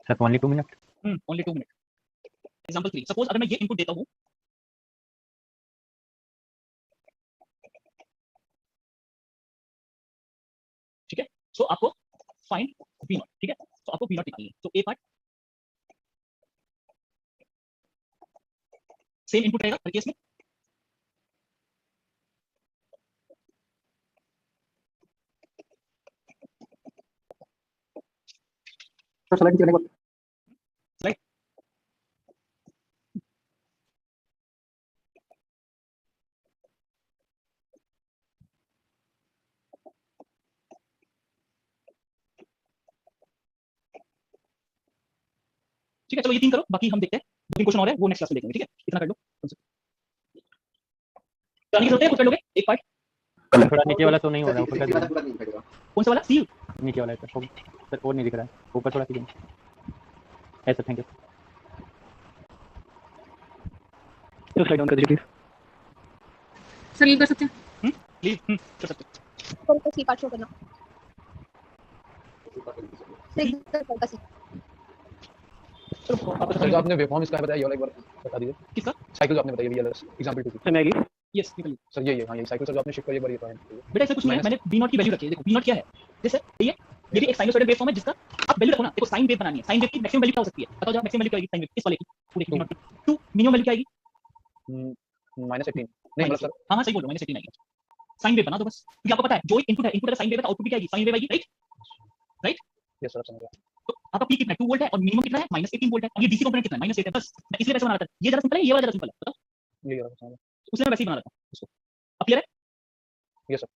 Sir. Only 2 minute. Only 2 minute. Example 3, suppose अगर मैं ये इनपुट देता हूं, ठीक है? सो आपको फाइंड V0, ठीक है? तो आपको V0 निकालनी है, तो ए पार्ट सेम इनपुट रहेगा हर केस में, सर स्लाइड नीचे करने राइट? ठीक है, चलो ये 3 करो, बाकी हम देखते हैं, 2-3 क्वेश्चन और है वो नेक्स्ट क्लास में देखेंगे, ठीक है? इतना कर लो। कराने की जरूरत है, कुछ कर लोगे एक पार्ट? थोड़ा नीचे वाला तो नहीं हो रहा, ऊपर का वाला पूरा नहीं करेगा। कौन सा वाला? सी? नीचे वाला है सर। सर और नहीं दिख रहा है, ऊपर थोड़ा कीजिए ऐसा। Thank you. तो स्लाइड डाउन कर दीजिए प्लीज। सर ये कर सकते हैं? प्लीज कर सकते हो। तो सी पार्ट शो करना, सिग्नल का सी। चलो आप सर जो आपने वेवफॉर्म इसका बताया ये वाला एक बार बता दीजिए। किसका? साइकिल जो आपने बताई VLS example 2 sir Maggi yes निकल। सर ये हां ये साइकिल सर जो आपने शिफ्ट करी एक बार ये बताएं। बेटा ऐसा कुछ नहीं है, मैंने V0 की वैल्यू रखी है, देखो V0 क्या है, जैसे ये भी एक साइनसॉइडल वेव फॉर्म है जिसका आप वैल्यू रखो ना, देखो साइन वेव बनानी है, साइन वेव की मैक्सिमम वैल्यू क्या हो सकती है बताओ, जरा मैक्सिमम वैल्यू क्या आएगी साइन वेव इस वाले की पूरे की V0 की? 2 मिनिमम वैल्यू क्या आएगी? -18 नहीं मतलब सर हां सही बोल रहे हो, -18 आएगी। साइन वेव बना दो बस, क्योंकि आपको पता है जो इनपुट है, इनपुट अगर साइन वेव है तो आउटपुट भी क्या आएगी, साइन वेव आएगी, राइट? यस सर समझ गया। तो आपका पीक कितना है 2 वोल्ट है और मिनिमम कितना है -18 वोल्ट है, और ये डीसी कंपोनेंट कितना है -8 है, बस मैं इसलिए वैसे बना रहा था, ये ज्यादा सिंपल है, ये वाला ज्यादा सिंपल है, बताओ ये समझ गया। उसलिए मैं वैसे ही बना रहा था इसको। अब क्लियर है? Yes sir.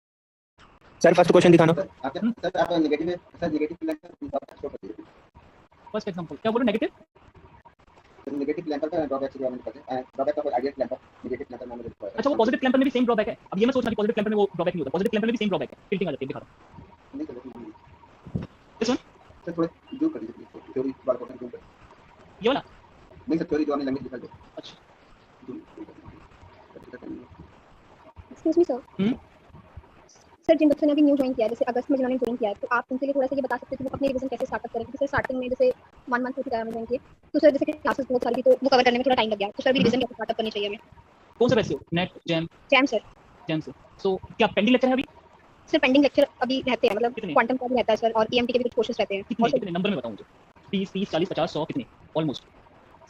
Sir first question दिखाना। सर आप नेगेटिव है, सर नेगेटिव प्लैंक का शो कर दीजिए। फर्स्ट एग्जांपल क्या बोलो, नेगेटिव नेगेटिव प्लैंक का ड्रॉबैक से हम करते हैं, ड्रॉबैक का आइडियल प्लैंक नेगेटिव प्लैंक नाम है। अच्छा वो पॉजिटिव क्लैंपर में भी सेम ड्रॉबैक है, अब ये मैं सोच रहा कि पॉजिटिव क्लैंपर में वो ड्रॉबैक नहीं होता, पॉजिटिव क्लैंपर में भी सेम ड्रॉबैक है, टिल्टिंग आ जाती है, दिखा रहा हूं नहीं चलो दिस वन, सर थोड़ा जूम कर दीजिए थ्योरी बार को जूम कर। ये वाला नहीं सर थ्योरी जो हमने लैंग्वेज लिखा है। अच्छा एक्सक्यूज मी सर। सर जिन बच्चों ने अभी न्यू ज्वाइन किया है, जैसे अगस्त में जिन्होंने ज्वाइन किया है, तो आप उनके लिए थोड़ा सा ये बता सकते हैं कि वो अपनी रिवीजन कैसे स्टार्ट करें, जैसे स्टार्टिंग में जैसे 1 मंथ होती है ज्वाइन किए, तो सर जैसे क्लासेस बहुत सारी थी तो वो कवर करने में थोड़ा टाइम लग गया, तो सर अभी रिवीजन कैसे स्टार्ट करनी चाहिए हमें? कौन सा वैसे हो, net jam jam sir. Jam से, सो क्या पेंडिंग लेक्चर है अभी? सर पेंडिंग लेक्चर अभी रहते हैं, मतलब कितने? क्वांटम का भी रहता है सर, और ईएमटी के भी कुछ कोर्सेज रहते हैं। कितने और कितने नंबर में बताओ मुझे, 30 30 40 50 100 कितने ऑलमोस्ट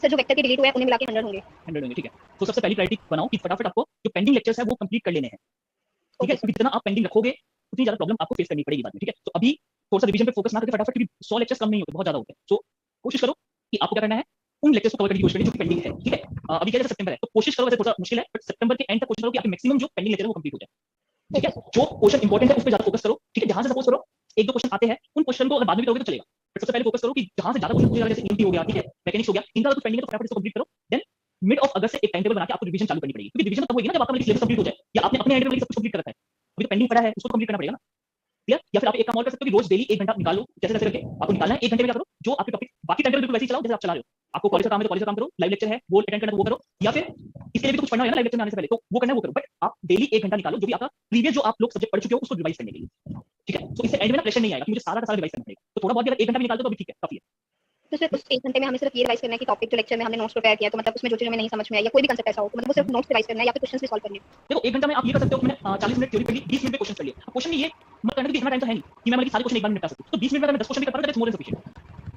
सर जो वेक्टर के डिलीट हुए हैं उन्हें मिला के 100 होंगे। 100 होंगे, ठीक है? तो सबसे पहली प्रायोरिटी बनाओ कि फटाफट आपको जो पेंडिंग लेक्चर्स है वो कंप्लीट कर लेने हैं, ठीक है? क्योंकि जितना आप पेंडिंग रखोगे उतनी ज्यादा प्रॉब्लम आपको फेस करनी पड़ेगी बाद में, ठीक है? तो अभी थोड़ा सा रिवीजन पे फोकस ना करके फटाफट, क्योंकि 100 लेक्चर्स कम नहीं होते, बहुत ज्यादा होते हैं, सो कोशिश करो कि आपको क्या करना है, उन लेक्चर्स को कवर करने की कोशिश करिए जो कि पेंडिंग है, ठीक है? अभी क्या जैसे सितंबर है तो कोशिश करो, वैसे थोड़ा मुश्किल है बट सितंबर के एंड तक कोशिश करो कि आपके मैक्सिमम जो पेंडिंग लेक्चर है वो कंप्लीट हो जाए, ठीक है? जो क्वेश्चन इंपॉर्टेंट है उस पे ज्यादा फोकस करो, ठीक है? जहां से सपोज करो 1-2 क्वेश्चन आते हैं, उन क्वेश्चन को अगर बाद में भी करोगे तो चलेगा, बट सबसे पहले फोकस करो कि जहां से ज्यादा क्वेश्चन पूछे जा रहे हैं, जैसे ईएमटी हो गया, ठीक है, मैकेनिक्स हो गया, इनका कुछ पेंडिंग है तो फटाफट इसको कंप्लीट करो, देन मिड ऑफ अगस्त से एक टाइम टेबल बना के आपको रिवीजन चालू करनी पड़ेगी, क्योंकि रिवीजन तब होगी ना जब आपका सिलेबस कंप्लीट हो जाए, या आपने अपने एंड में सब कुछ कंप्लीट कर रखा है, अभी तो पेंडिंग पड़ा है उसको कंप्लीट करना पड़ेगा ना, क्लियर? या फिर आप एक काम और कर सकते हो कि रोज डेली 1 घंटा निकालो, जैसे जैसे करके आपको निकालना है 1 घंटे में क्या करो, जो आपके टॉपिक बाकी टाइम टेबल बिल्कुल वैसे ही चलाओ जैसे आप चला रहे हो, आपको कॉलेज का काम है तो कॉलेज का काम करो, लाइव लेक्चर है वो अटेंड करना है तो वो करो, या फिर इसके लिए भी तो कुछ पढ़ना है ना लाइव लेक्चर में आने से पहले, तो वो करना है वो करो, बट आप डेली 1 घंटा निकालो जो भी आपका प्रीवियस जो आप लोग सब्जेक्ट पढ़ चुके हो उसको रिवाइज करने के लिए, ठीक है? तो इससे एंड में ना प्रेशर नहीं आएगा कि मुझे सारा का सारा रिवाइज करना पड़ेगा, तो थोड़ा बहुत भी अगर 1 घंटा भी निकाल दो तो भी ठीक है, काफी है। तो सिर्फ उस 1 घंटे में हमें सिर्फ ये रिवाइज करना है कि टॉपिक जो लेक्चर में हमने नोट्स प्रिपेयर किया तो मतलब उसमें जो चीज़ हमें नहीं समझ में आई या कोई भी कंसेप्ट ऐसा हो तो मतलब वो सिर्फ नोट्स रिवाइज करना है या फिर क्वेश्चंस भी सॉल्व करने हैं। देखो 1 घंटा में आप ये कर सकते हो कि मैंने 40 मिनट थ्योरी पढ़ ली, 20 मिनट में क्वेश्चन कर लिए। अब क्वेश्चन में ये मत करना कि इतना टाइम तो है नहीं कि मैं मतलब सारे क्वेश्चन एक बार में निपटा सकूं। तो 20 मिनट में अगर मैं 10 क्वेश्चन भी कर पाऊं तो that's more than sufficient.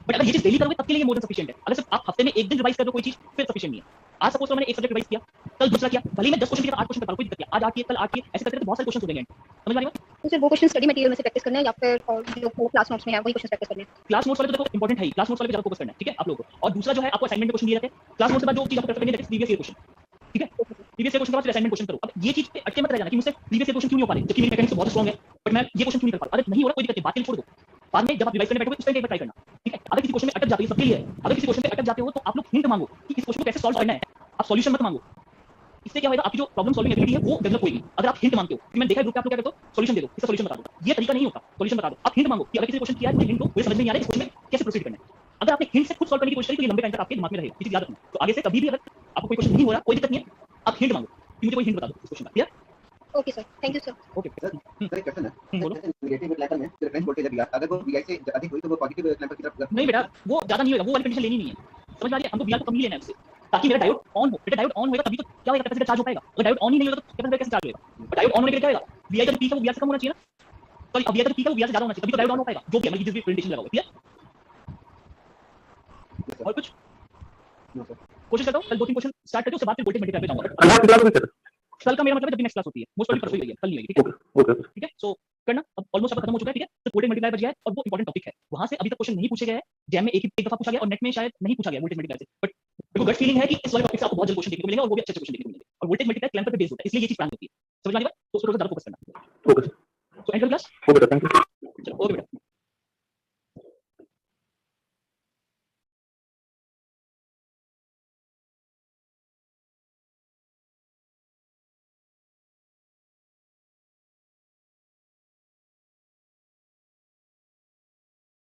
But अगर ये चीज डेली करोगे तब के लिए मोर देन सफिशिएंट है। अगर सिर्फ आप हफ्ते में एक दिन रिवाइज कर रहे हो कोई चीज फिर सफिशिएंट नहीं है। आज सपोज मैंने एक सब्जेक्ट रिवाइज किया, कल दूसरा किया, भले ही मैं 10 क्वेश्चन किया 8 क्वेश्चन कर पाऊं, कोई दिक्कत नहीं। आज 8 किए, कल 8 किए, ऐसे करके तो बहुत सारे क्वेश्चन हो जाएंगे। समझ में आ रही है? तो सिर्फ वो क्वेश्चन स्टडी मटेरियल में से प्रैक्टिस करना है या फिर और जो क्लास नोट्स में है वही क्वेश्चन प्रैक्टिस करने हैं। क्लास नोट्स वाले तो देखो इंपॉर्टेंट है ही, क्लास नोट्स वाले पे ज्यादा फोकस करना है, ठीक है आप लोगों को। और दूसरा जो है आपको असाइनमेंट में क्वेश्चन दिए रहते हैं। क्लास नोट्स के बाद जो चीज आपको प्रेफर करनी है प्रीवियस ईयर क्वेश्चन, ठीक है? प्रीवियस ईयर क्वेश्चन के बाद फिर असाइनमेंट क्वेश्चन करो। अब ये चीज पे अटके मत रह जाना कि मुझसे प्रीवियस ईयर क्वेश्चन क्यों नहीं हो पा रहे, जबकि मेरी मैकेनिक्स तो बहुत स्ट्रांग है बट मैं ये क्वेश्चन क्यों नहीं कर पा रहा। अगर नहीं हो रहा कोई दिक्कत नहीं, बात के लिए छोड़ दो। बाद में जब आप रिवाइज करने बैठोगे उस टाइम एक बार ट्राई करना, ठीक है? अगर किसी क्वेश्चन में अटक जाते हो, सबके लिए है, अगर किसी क्वेश्चन में अटक जाते हो तो आप लोग हिंट मांगो कि इस क्वेश्चन को कैसे सॉल्व करना है। आप सॉल्यूशन मत मांगो, इससे क्या होगा आपकी जो प्रॉब्लम सॉल्विंग एबिलिटी है वो डेवलप होगी। अगर आप हिंट मांगते हो कि मैं देखा है ग्रुप पे आप लोग क्या करते हो, सॉल्यूशन दे दो, इसका सॉल्यूशन बता दो, ये तरीका नहीं होता। सॉल्यूशन बता दो, आप हिंट मांगो कि अगर किसी क्वेश्चन किया है मुझे हिंट दो, मुझे समझ में नहीं आ रहा है इस क्वेश्चन में कैसे प्रोसीड करना है। अगर आपने हिंट से खुद सॉल्व करने की कोशिश करी तो ये लंबे टाइम तक आपके दिमाग में रहेगा, ये चीज याद रखना। तो आगे से कभी भी अगर आपको कोई क्वेश्चन नहीं हो रहा कोई दिक्कत नहीं है, आप हिंट मांगो कि मुझे कोई हिंट बता दो इस क्वेश्चन का। Clear? Okay sir, thank you sir. Okay sir एक क्वेश्चन है। बोलो। जैसे नेगेटिव क्लैम्पर में रेफरेंस वोल्टेज दिया, अगर वो वीआई से अधिक हुई तो वो पॉजिटिव क्लैम्पर की तरफ। नहीं बेटा वो ज्यादा नहीं होगा, वो वाली कंडीशन लेनी नहीं है। समझ में आ रही है? हमको वीआर को कम ही लेना है उससे, ताकि मेरा डायोड ऑन हो। बेटा डायोड ऑन होगा तभी तो क्या होगा, कैपेसिटर चार्ज हो पाएगा। अगर डायोड ऑन ही नहीं होगा तो कैपेसिटर कैसे चार्ज होगा? डायोड ऑन होने के लिए क्या होगा, वीआई का जो पीक है वो वीआर से कम होना चाहिए ना। सॉरी, अब वीआई का जो पीक है वो वीआर से ज्यादा होना चाहिए, तभी तो डायोड ऑन हो पाएगा। जो भी है मैं जिस भी प्रेजेंटेशन लगाऊंगा। क्लियर? और कुछ कोशिश करता हूं कल 2-3 क्वेश्चन स्टार्ट करके उसके बाद फिर वोल्टेज मल्टीप्लाई पे जाऊंगा। कल आपकी क्लास होगी सर? कल का मेरा मतलब है जब नेक्स्ट क्लास होती है, मोस्ट प्रोबेबली परसों ही है, कल नहीं होगी, ठीक है? ओके ओके ठीक है? सो करना अब ऑलमोस्ट आपका खत्म हो चुका है, ठीक है? तो वोल्टेज मल्टीप्लाई बच गया है और वो इंपॉर्टेंट टॉपिक है। वहां से अभी तक क्वेश्चन नहीं पूछे गए हैं, जैम में एक दफा पूछा गया और नेट में शायद नहीं पूछा गया वोल्टेज मल्टीप्लाई से। बट मेरे को गट फीलिंग है कि इस वाले टॉपिक से आपको बहुत जल्द क्वेश्चन देखने को मिलेंगे और वो भी अच्छे क्वेश्चन देखने को मिलेंगे। और वोल्टेज मल्टीप्लाई क्लैम्पर पे बेस्ड होता है, इसलिए ये चीज प्लान होती है। समझ में आ रही है? तो उस पर ज्यादा फोकस करना। Okay so and class okay thank you. चलो ओके बेटा।